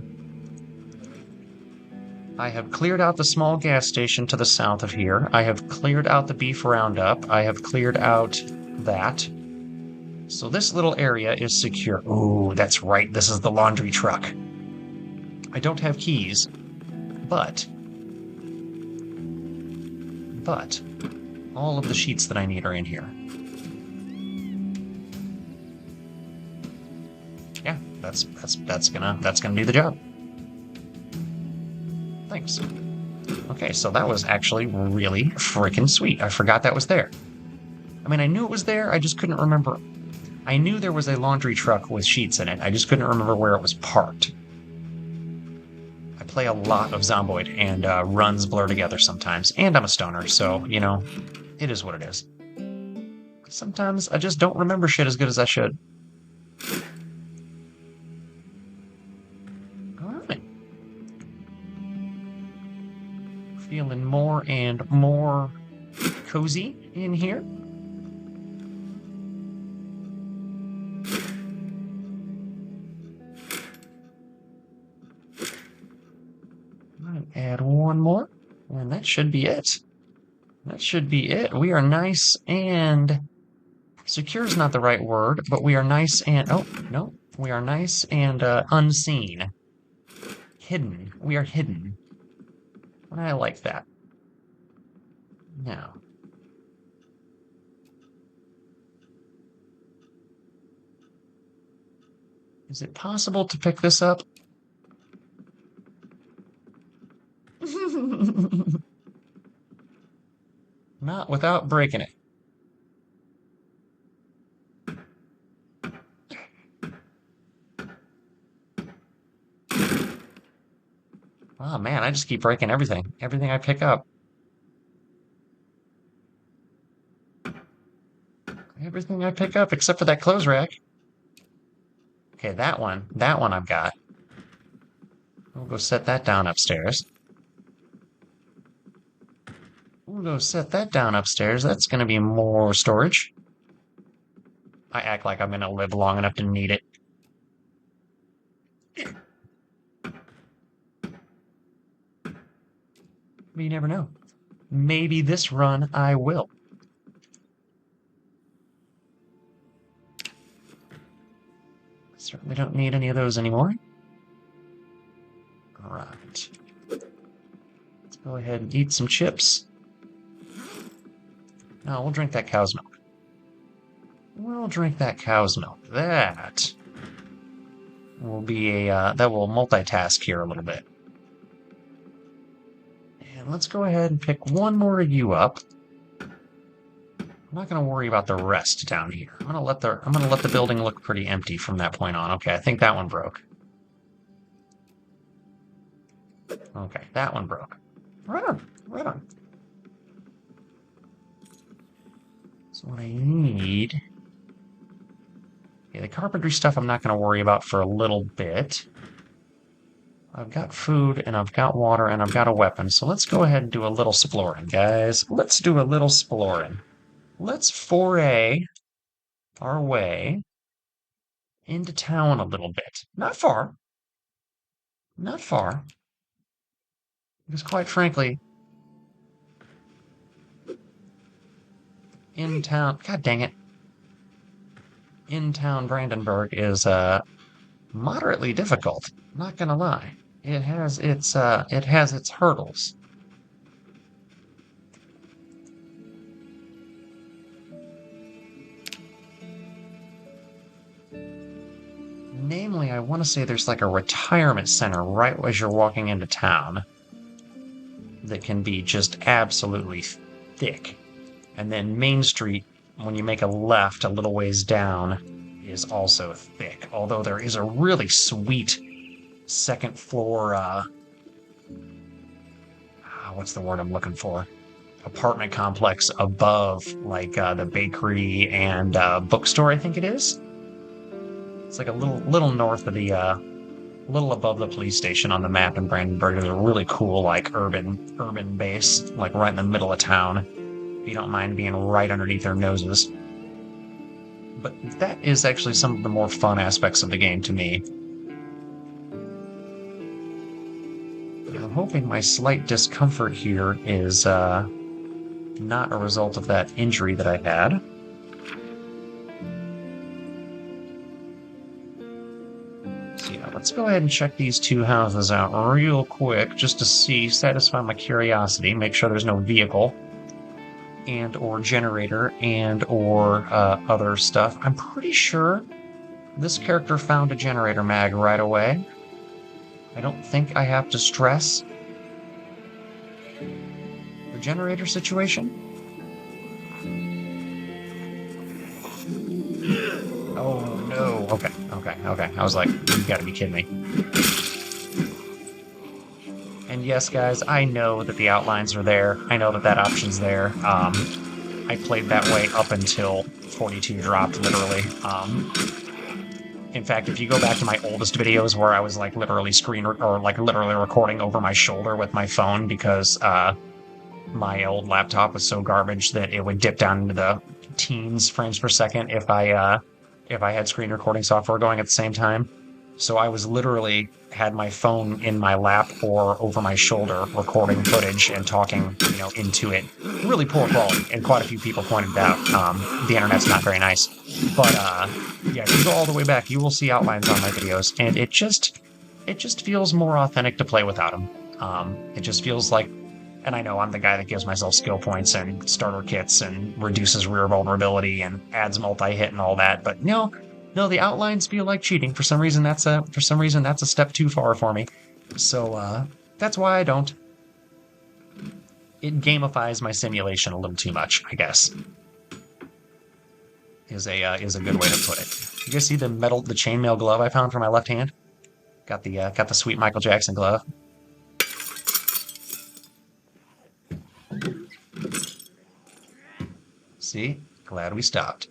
I have cleared out the small gas station to the south of here. I have cleared out the beef roundup. I have cleared out that. So this little area is secure. Ooh, that's right. This is the laundry truck. I don't have keys, but all of the sheets that I need are in here. Yeah, that's gonna do the job. Thanks. Okay, so that was actually really freaking sweet. I forgot that was there. I mean, I knew it was there, I just couldn't remember. I knew there was a laundry truck with sheets in it, I just couldn't remember where it was parked. I play a lot of Zomboid, and runs blur together sometimes, and I'm a stoner, so, you know, it is what it is. Sometimes I just don't remember shit as good as I should. Alright. Feeling more and more cozy in here. Add one more, and that should be it. That should be it. We are nice and... secure is not the right word, but we are nice and... oh, no. We are nice and unseen. Hidden. We are hidden. I like that. Now. Is it possible to pick this up? Not without breaking it. Oh man, I just keep breaking everything. Everything I pick up. Everything I pick up except for that clothes rack. Okay, that one I've got. We'll go set that down upstairs. We'll go set that down upstairs. That's going to be more storage. I act like I'm going to live long enough to need it. But you never know. Maybe this run I will. Certainly don't need any of those anymore. Right. Let's Go ahead and eat some chips. No, we'll drink that cow's milk. We'll drink that cow's milk. That will be that will multitask here a little bit. And let's go ahead and pick one more of you up. I'm not going to worry about the rest down here. I'm going to let the building look pretty empty from that point on. Okay, I think that one broke. Okay, that one broke. Right on, right on. So what I need... Okay, the carpentry stuff I'm not going to worry about for a little bit. I've got food, and I've got water, and I've got a weapon, so let's go ahead and do a little exploring, guys. Let's do a little exploring. Let's foray our way into town a little bit. Not far. Not far. Because quite frankly, in town... God dang it. In town Brandenburg is moderately difficult. Not gonna lie. It has its hurdles. Namely, I want to say there's like a retirement center right as you're walking into town that can be just absolutely thick. And then Main Street, when you make a left a little ways down, is also thick. Although there is a really sweet second floor, what's the word I'm looking for? Apartment complex above, like the bakery and bookstore, I think it is. It's like a little north of the, little above the police station on the map in Brandenburg. There's a really cool, like, urban base, like right in the middle of town. If you don't mind being right underneath their noses. But that is actually some of the more fun aspects of the game to me. I'm hoping my slight discomfort here is not a result of that injury that I had. So yeah, let's go ahead and check these two houses out real quick just to see, satisfy my curiosity, make sure there's no vehicle and or generator and or other stuff. I'm pretty sure this character found a generator mag right away. I don't think I have to stress the generator situation. Oh no. Okay. I was like, you gotta be kidding me. And yes, guys, I know that the outlines are there. I know that that option's there. I played that way up until 42 dropped, literally. In fact, if you go back to my oldest videos where I was like literally literally recording over my shoulder with my phone because my old laptop was so garbage that it would dip down into the teens frames per second if I had screen recording software going at the same time. So I was literally had my phone in my lap or over my shoulder recording footage and talking, into it. Really poor quality, and quite a few people pointed out the internet's not very nice. But yeah, if you go all the way back, you will see outlines on my videos, and it just feels more authentic to play without them. It just feels like, and I know I'm the guy that gives myself skill points and starter kits and reduces rear vulnerability and adds multi-hit and all that, but no, the outlines feel like cheating. For some reason, that's a step too far for me. So that's why I don't. It gamifies my simulation a little too much, I guess. Is a good way to put it. You guys see the chainmail glove I found for my left hand? Got the sweet Michael Jackson glove. See? Glad we stopped.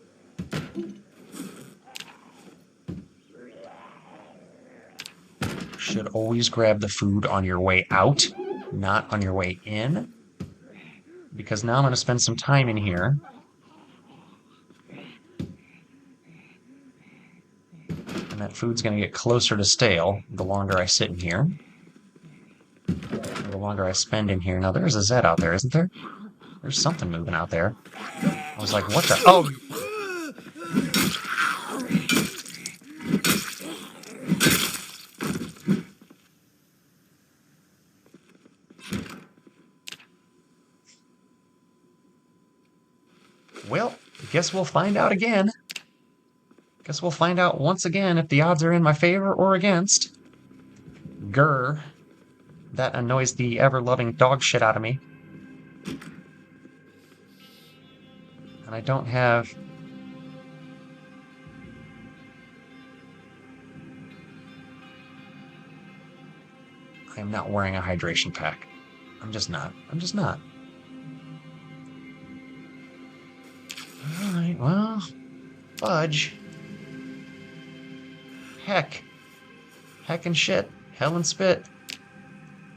Should always grab the food on your way out, not on your way in. Because now I'm going to spend some time in here. And that food's going to get closer to stale the longer I sit in here. The longer I spend in here. Now, there's a Zed out there, isn't there? There's something moving out there. I was like, what the... Oh! Well, guess we'll find out again. Guess we'll find out once again if the odds are in my favor or against. Grr. That annoys the ever-loving dog shit out of me. And I don't have... I am not wearing a hydration pack. I'm just not. I'm just not. Alright, well... Fudge. Heck. Heck and shit. Hell and spit.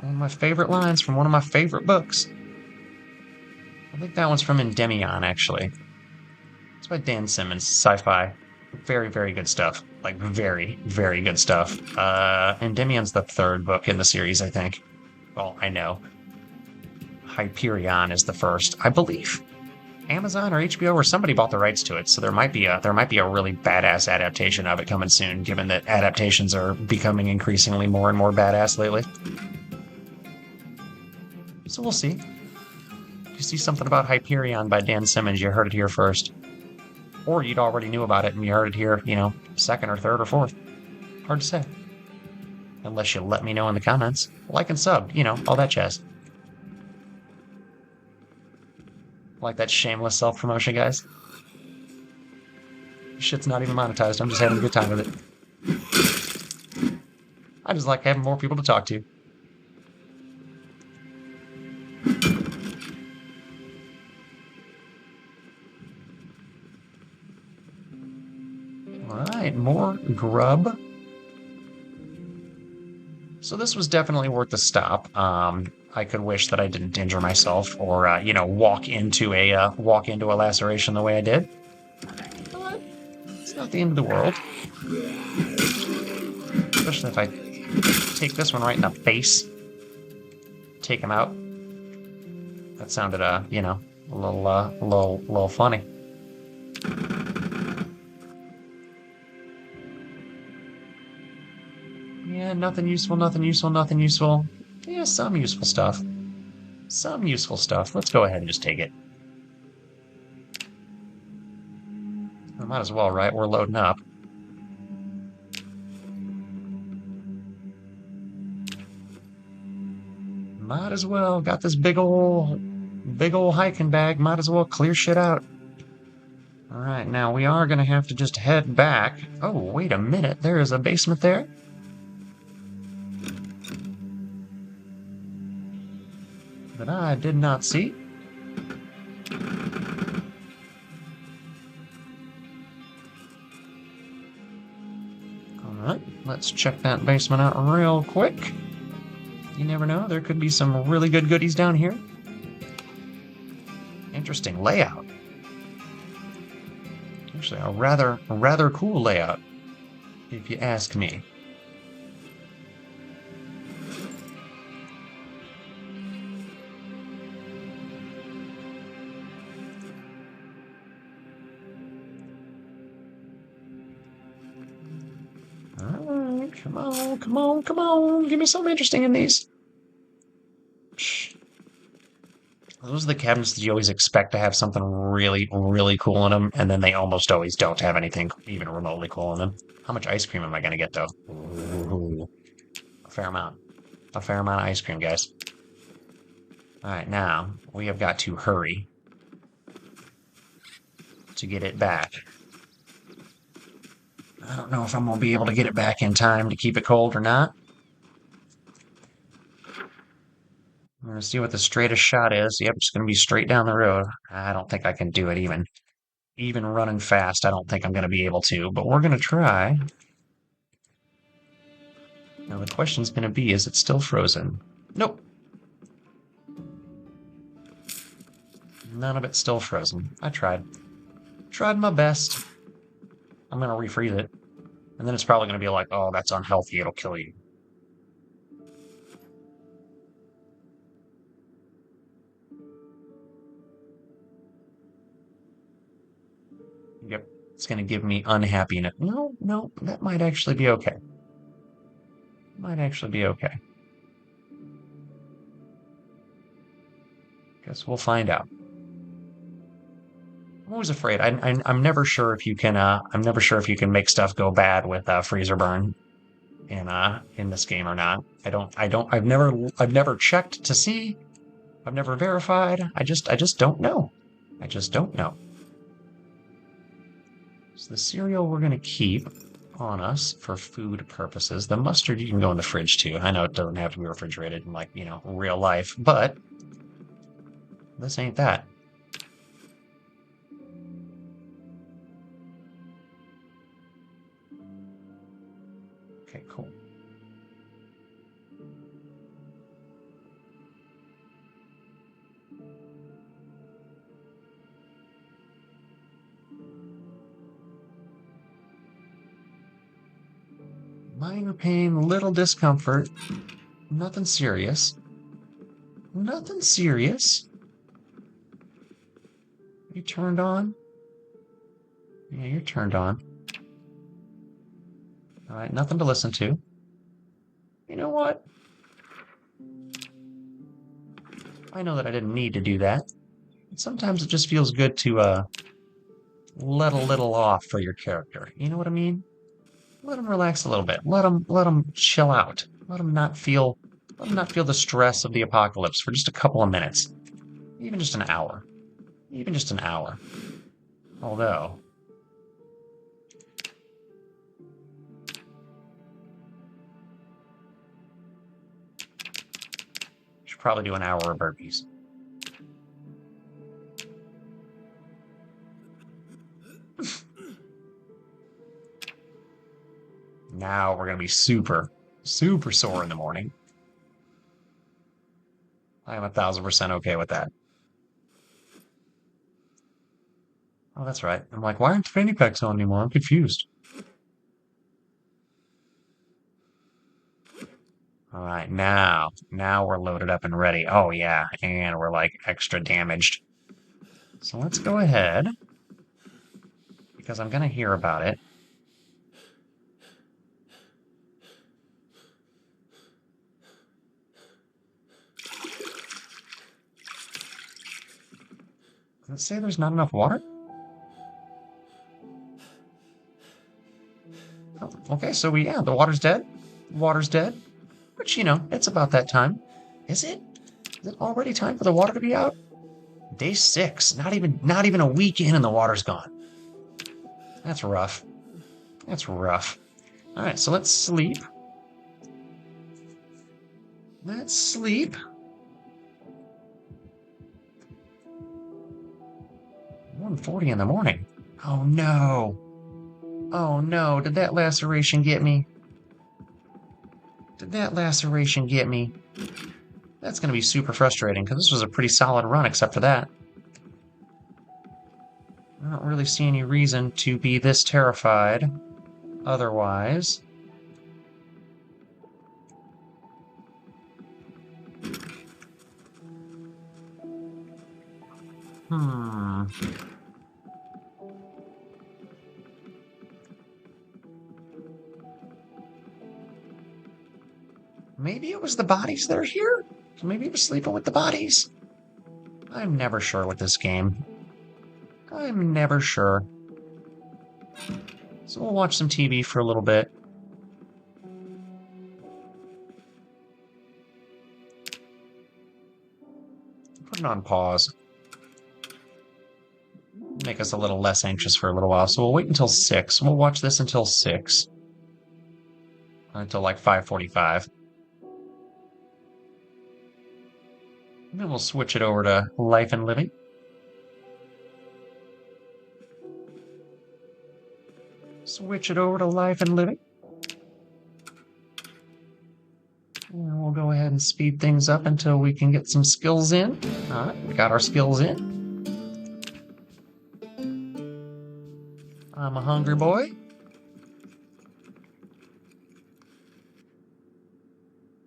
One of my favorite lines from one of my favorite books. I think that one's from Endymion, actually. It's by Dan Simmons, sci-fi. Very, very good stuff. Like, very, very good stuff. Endymion's the third book in the series, I think. Well, I know. Hyperion is the first, I believe. Amazon or HBO or somebody bought the rights to it, so there might be a really badass adaptation of it coming soon, given that adaptations are becoming increasingly more and more badass lately. So we'll see. If you see something about Hyperion by Dan Simmons, you heard it here first. Or you'd already knew about it and you heard it here, second or third or fourth. Hard to say. Unless you let me know in the comments. Like and sub, all that jazz. Like that shameless self-promotion, guys. Shit's not even monetized. I'm just having a good time with it. I just like having more people to talk to. Alright, more grub. So this was definitely worth the stop. I could wish that I didn't injure myself or, walk into a laceration the way I did. But it's not the end of the world. Especially if I take this one right in the face. Take him out. That sounded, a little funny. Yeah, nothing useful, nothing useful, nothing useful. Yeah, some useful stuff. Some useful stuff. Let's go ahead and just take it. I might as well, right? We're loading up. Might as well. Got this big ol' hiking bag. Might as well clear shit out. Alright, now we are gonna have to just head back. Oh, wait a minute. There is a basement there. That I did not see. Alright, let's check that basement out real quick. You never know, there could be some really good goodies down here. Interesting layout. Actually, a rather cool layout, if you ask me. Alright, come on, come on, come on. Give me something interesting in these. Those are the cabinets that you always expect to have something really, really cool in them, and then they almost always don't have anything even remotely cool in them. How much ice cream am I going to get, though? Ooh, a fair amount. A fair amount of ice cream, guys. Alright, now, we have got to hurry to get it back. I don't know if I'm going to be able to get it back in time to keep it cold or not. We're going to see what the straightest shot is. Yep, it's going to be straight down the road. I don't think I can do it even. Even running fast, I don't think I'm going to be able to, but we're going to try. Now the question's going to be, is it still frozen? Nope. None of it's still frozen. I tried. Tried my best. I'm going to refreeze it. And then it's probably going to be like, oh, that's unhealthy, it'll kill you. Yep, it's going to give me unhappiness. No, that might actually be okay. Might actually be okay. Guess we'll find out. I'm always afraid. I'm never sure if you can. I'm never sure if you can make stuff go bad with freezer burn in this game or not. I don't. I've never checked to see. I've never verified. I just don't know. I just don't know. So the cereal we're gonna keep on us for food purposes. The mustard you can go in the fridge too. I know it doesn't have to be refrigerated in like, real life, but this ain't that. Okay, cool. Minor pain, little discomfort. Nothing serious. Nothing serious. You turned on? Yeah, you're turned on. All right, nothing to listen to. You know what? I know that I didn't need to do that. Sometimes it just feels good to let a little off for your character. You know what I mean? Let him relax a little bit. Let him chill out. Let him not feel the stress of the apocalypse for just a couple of minutes. Even just an hour. Even just an hour. Although, should probably do an hour of burpees. Now we're gonna be super, super sore in the morning. I am 1,000% okay with that. Oh, that's right. I'm like, why aren't the fanny packs on anymore? I'm confused. All right, now we're loaded up and ready. Oh yeah, and we're like extra damaged. So let's go ahead, because I'm gonna hear about it. Does it say there's not enough water? Oh, okay, so yeah, the water's dead. Water's dead. Which, it's about that time. Is it? Is it already time for the water to be out? Day 6. Not even a week in and the water's gone. That's rough. That's rough. Alright, so let's sleep. Let's sleep. 1:40 in the morning. Oh no. Oh no, did that laceration get me? Did that laceration get me? That's going to be super frustrating, because this was a pretty solid run except for that. I don't really see any reason to be this terrified otherwise. Hmm. Maybe it was the bodies that are here? Maybe he was sleeping with the bodies? I'm never sure with this game. I'm never sure. So we'll watch some TV for a little bit. Put it on pause. Make us a little less anxious for a little while. So we'll wait until 6. We'll watch this until 6. Until like 5:45. And then we'll switch it over to Life and Living. Switch it over to Life and Living. And we'll go ahead and speed things up until we can get some skills in. Alright, we got our skills in. I'm a hungry boy.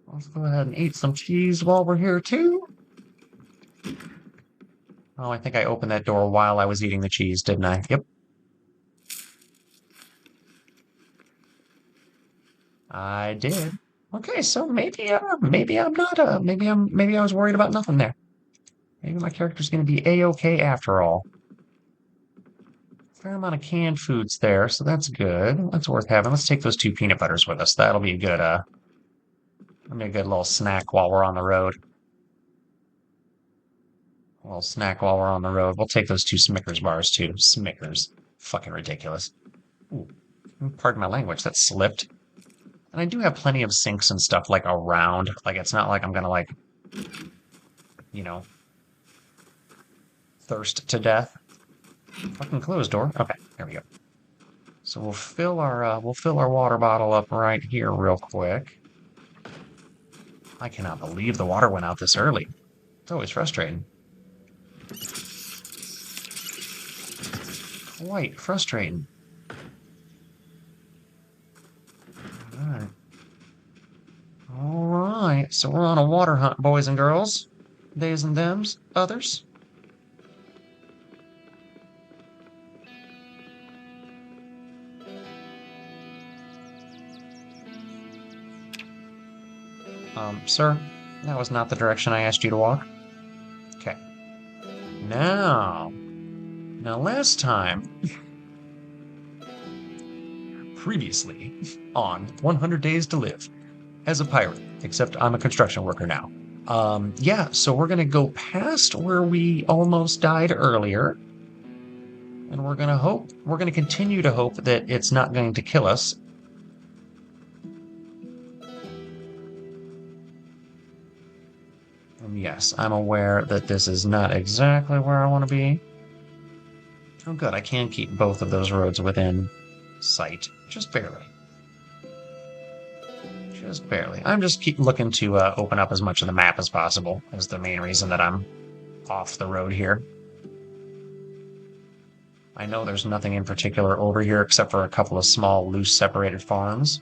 Let's go ahead and eat some cheese while we're here too. Oh, I think I opened that door while I was eating the cheese, didn't I? Yep. I did. Okay, so maybe I'm not, maybe I was worried about nothing there. Maybe my character's gonna be A-okay after all. Fair amount of canned foods there, so that's good. That's worth having. Let's take those 2 peanut butters with us. That'll be a good little snack while we're on the road. A little snack while we're on the road. We'll take those 2 Snickers bars too. Snickers. Fucking ridiculous. Ooh, pardon my language, that slipped. And I do have plenty of sinks and stuff like around. Like it's not like I'm gonna like, you know, thirst to death. Fucking closed door. Okay, there we go. So we'll fill our water bottle up right here real quick. I cannot believe the water went out this early. It's always frustrating. Quite frustrating. Alright. Alright, so we're on a water hunt, boys and girls. Theys and thems, others. Sir, that was not the direction I asked you to walk. Okay. Now last time, previously on 100 Days to Live as a pirate, except I'm a construction worker now. Yeah, so we're gonna go past where we almost died earlier, and we're gonna continue to hope that it's not going to kill us. And yes, I'm aware that this is not exactly where I want to be. Oh good, I can keep both of those roads within sight, just barely. Just barely. I'm just keep looking to open up as much of the map as possible, is the main reason that I'm off the road here. I know there's nothing in particular over here except for a couple of small, loose, separated farms.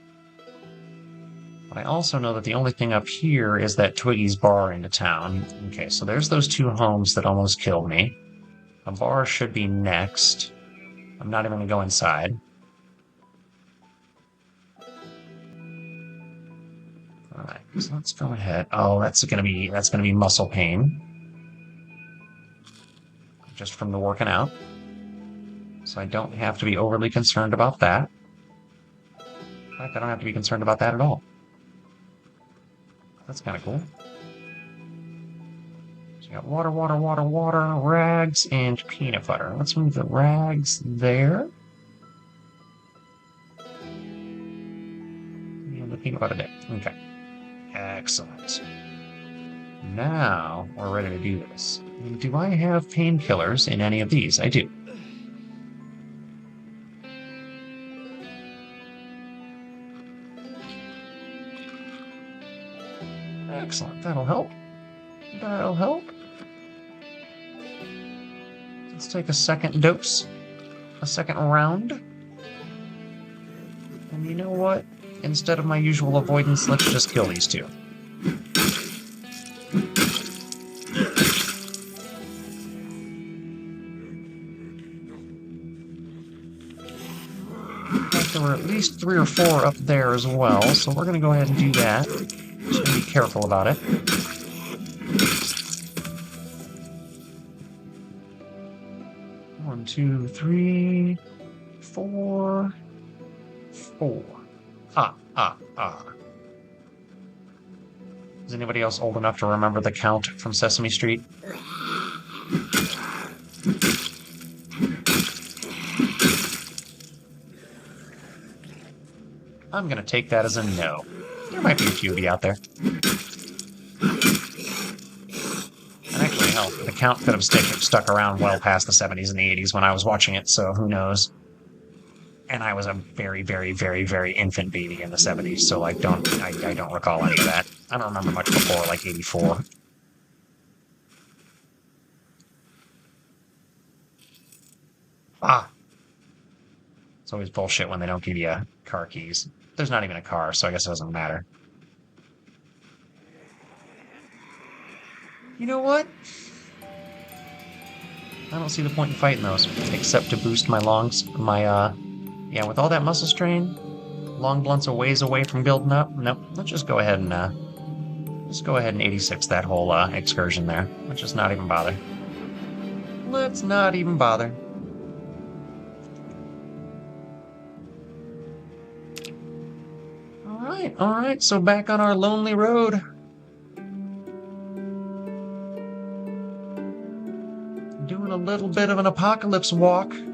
But I also know that the only thing up here is that Twiggy's bar into town. Okay, so there's those 2 homes that almost killed me. A bar should be next. I'm not even going to go inside. Alright, so let's go ahead. Oh, that's gonna be muscle pain. Just from the working out. So I don't have to be overly concerned about that. In fact, I don't have to be concerned about that at all. That's kind of cool. So you got water, water, water, water, rags, and peanut butter. Let's move the rags there. And the peanut butter there. Okay. Excellent. Now we're ready to do this. Do I have painkillers in any of these? I do. Excellent. That'll help. That'll help. Let's take a second dose. A second round. And you know what? Instead of my usual avoidance, let's just kill these 2. There were at least 3 or 4 up there as well, so we're going to go ahead and do that. Just going to be careful about it. One, 2, 3, 4. 4. Is anybody else old enough to remember the Count from Sesame Street? I'm gonna take that as a no. There might be a few of you out there. And actually, hell, the Count could have stuck around well past the 70s and the 80s when I was watching it, so who knows. And I was a very, very, very, very infant baby in the 70s, so like I don't recall any of that. I don't remember much before like 84. It's always bullshit when they don't give you car keys. There's not even a car, so I guess it doesn't matter. You know what? I don't see the point in fighting those, except to boost my lungs, yeah, with all that muscle strain, long blunts a ways away from building up. Nope, let's just go ahead and 86 that whole excursion there. Let's just not even bother. Let's not even bother. all right, so back on our lonely road. Doing a little bit of an apocalypse walk. We'll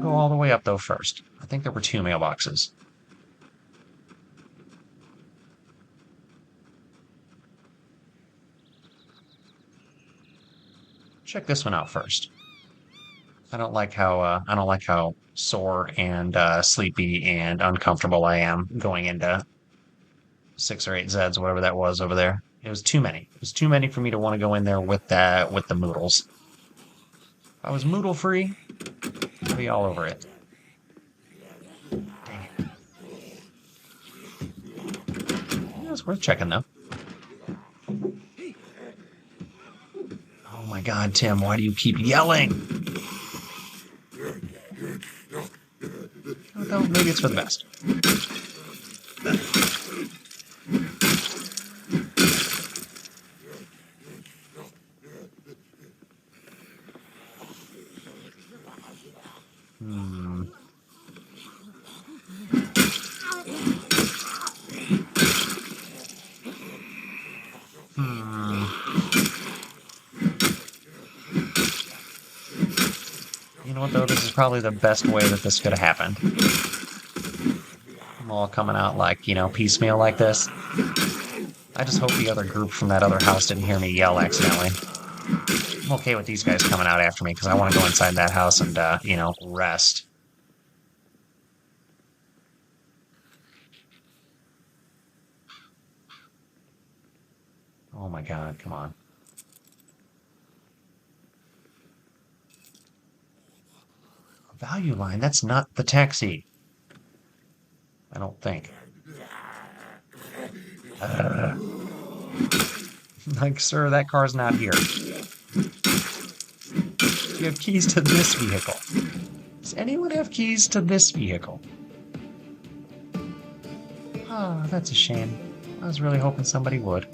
go all the way up, though, first. I think there were 2 mailboxes. Check this one out first. I don't like how sore and sleepy and uncomfortable I am going into 6 or 8 Zeds, whatever that was over there. It was too many. It was too many for me to want to go in there with the moodles. If I was moodle free, I'd be all over it. Dang it. Yeah, it's worth checking though. Oh my God, Tim, why do you keep yelling? Well, maybe it's for the best. You know what, though? This is probably the best way that this could have happened. I'm all coming out like, piecemeal like this. I just hope the other group from that other house didn't hear me yell accidentally. I'm okay with these guys coming out after me because I want to go inside that house and, rest. Oh my God, come on. Value line, that's not the taxi. I don't think. Like, sir, that car's not here. You have keys to this vehicle. Does anyone have keys to this vehicle? Oh, that's a shame. I was really hoping somebody would.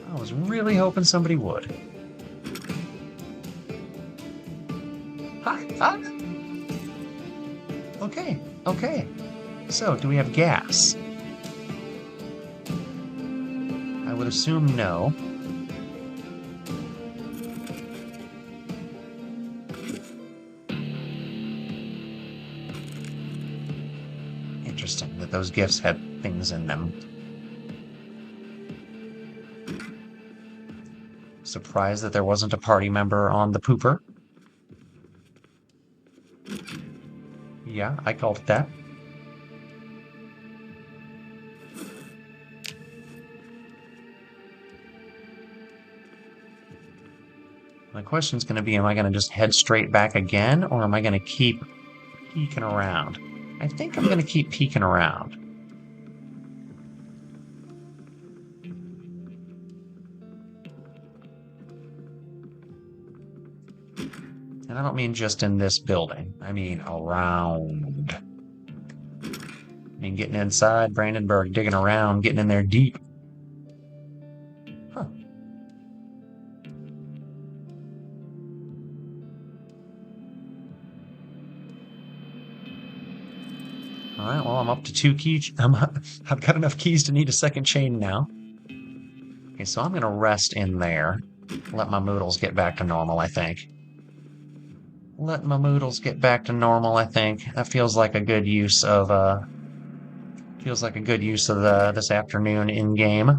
I was really hoping somebody would. Ha! Okay. So, do we have gas? I would assume no. Interesting that those gifts had things in them. Surprised that there wasn't a party member on the pooper. Yeah, I called it that. My question's going to be, am I going to just head straight back again, or am I going to keep peeking around? I think I'm going to keep peeking around. And I don't mean just in this building. I mean around. I mean getting inside Brandenburg, digging around, getting in there deep. Huh. All right, well, I'm up to 2 keys. I've got enough keys to need a second chain now. Okay, so I'm going to rest in there. Let my moodles get back to normal, I think. Let my moodles get back to normal, I think. That feels like a good use of this afternoon in game.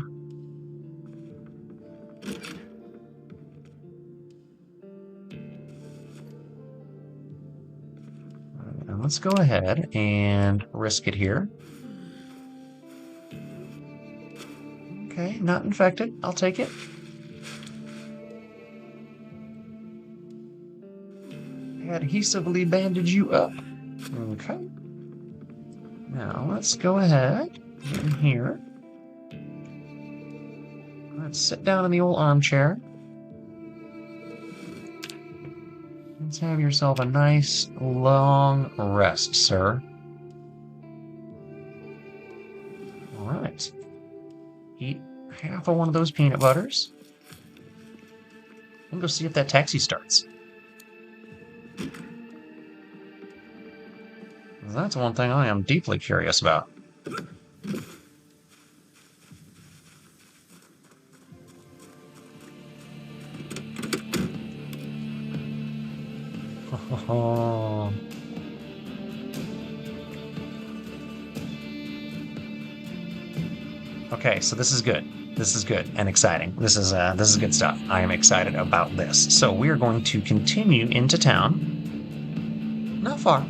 And let's go ahead and risk it here. Okay, not infected. I'll take it. Adhesively bandage you up. Okay. Now let's go ahead in here. Let's sit down in the old armchair. Let's have yourself a nice long rest, sir. All right. Eat half of one of those peanut butters. Let's go see if that taxi starts. That's one thing I am deeply curious about. Okay, so this is good. This is good and exciting. This is good stuff. I am excited about this. So we are going to continue into town. Not far.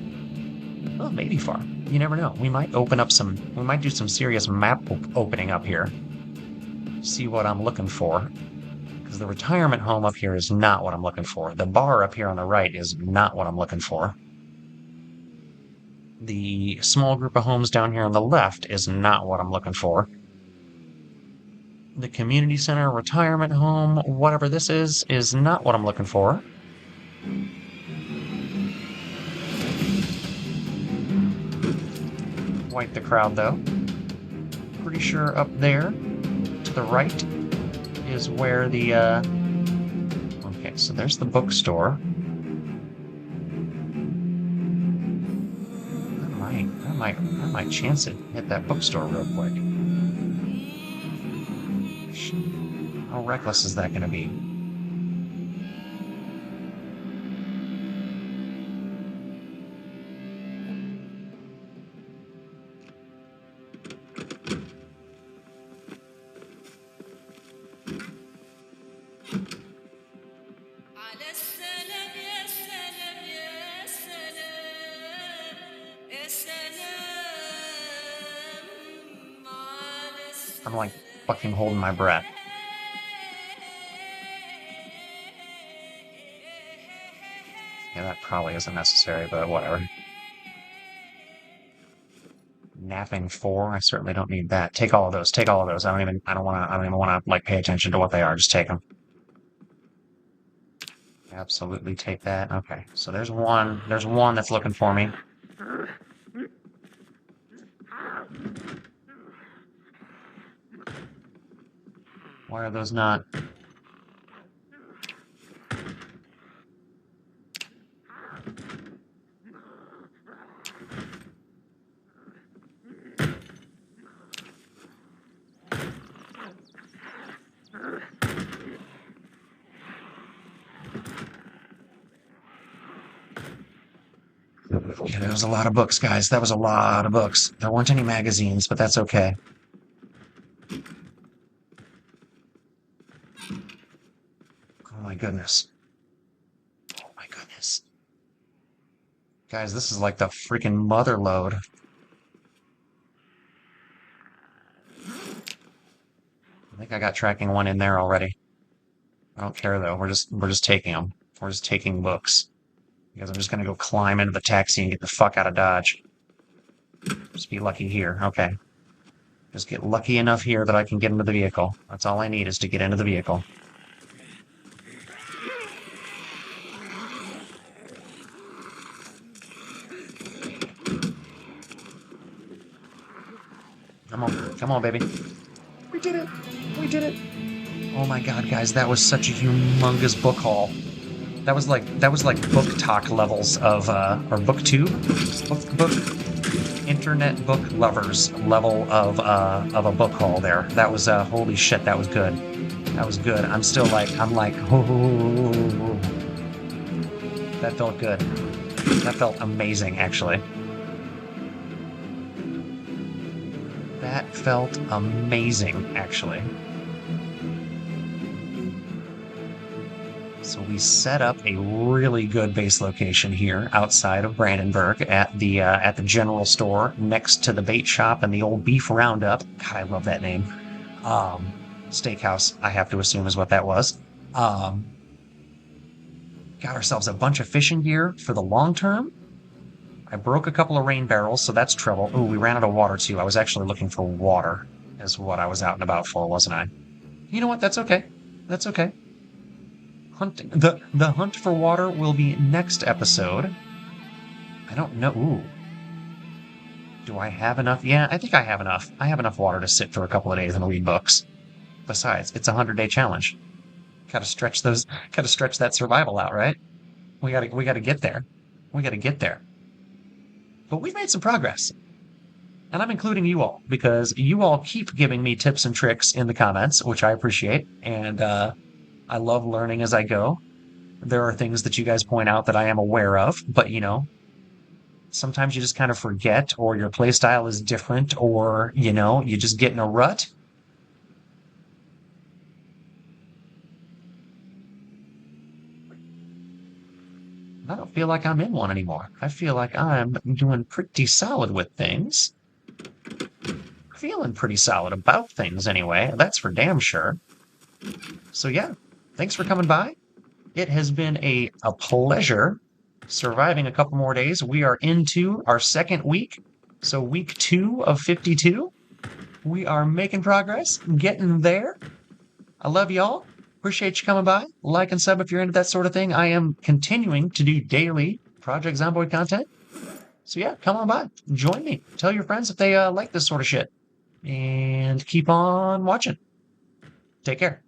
Well, maybe far. You never know. We might open up some. We might do some serious map opening up here. See what I'm looking for. Because the retirement home up here is not what I'm looking for. The bar up here on the right is not what I'm looking for. The small group of homes down here on the left is not what I'm looking for. The community center, retirement home, whatever this is not what I'm looking for. Wipe the crowd, though. Pretty sure up there, to the right, is where the, okay, so there's the bookstore. I might chance it, hit that bookstore real quick. How reckless is that going to be? I'm like fucking holding my breath. Yeah, that probably isn't necessary, but whatever. Napping 4, I certainly don't need that. Take all of those. Take all of those. I don't even want to like pay attention to what they are. Just take them. Absolutely take that. Okay, so there's one that's looking for me. Why are those not? Yeah, there was a lot of books, guys. That was a lot of books. There weren't any magazines, but that's okay. Oh my goodness. Oh my goodness. Guys, this is like the freaking mother load. I think I got tracking 1 in there already. I don't care though. We're just taking them. We're just taking books. Because I'm just gonna go climb into the taxi and get the fuck out of Dodge. Just be lucky here. Okay. Just get lucky enough here that I can get into the vehicle. That's all I need is to get into the vehicle. Come on. Come on, baby. We did it. We did it. Oh my god, guys, that was such a humongous book haul. That was like book talk levels of or booktube? Book internet book lovers level of a book haul there. That was holy shit, that was good. That was good. I'm like, oh, that felt good. That felt amazing, actually. That felt amazing, actually. So we set up a really good base location here outside of Brandenburg at the general store next to the bait shop and the old beef roundup. God, I love that name. Steakhouse, I have to assume is what that was. Got ourselves a bunch of fishing gear for the long term. I broke a couple of rain barrels, so that's trouble. Ooh, we ran out of water too. I was actually looking for water is what I was out and about for, wasn't I? You know what? That's okay. That's okay. Hunting. The hunt for water will be next episode. I don't know. Ooh. Do I have enough? Yeah, I think I have enough. I have enough water to sit for a couple of days and read books. Besides, it's a 100-day challenge. Gotta stretch those, gotta stretch that survival out, right? We gotta get there. We gotta get there. But we've made some progress. And I'm including you all because you all keep giving me tips and tricks in the comments, which I appreciate. And I love learning as I go. There are things that you guys point out that I am aware of, but sometimes you just kind of forget, or your playstyle is different, or you just get in a rut. I don't feel like I'm in one anymore. I feel like I'm doing pretty solid with things. Feeling pretty solid about things anyway. That's for damn sure. So yeah, thanks for coming by. It has been a pleasure surviving a couple more days. We are into our second week. So week 2 of 52. We are making progress, getting there. I love y'all. Appreciate you coming by. Like and sub if you're into that sort of thing. I am continuing to do daily Project Zomboid content. So yeah, come on by. Join me. Tell your friends if they like this sort of shit. And keep on watching. Take care.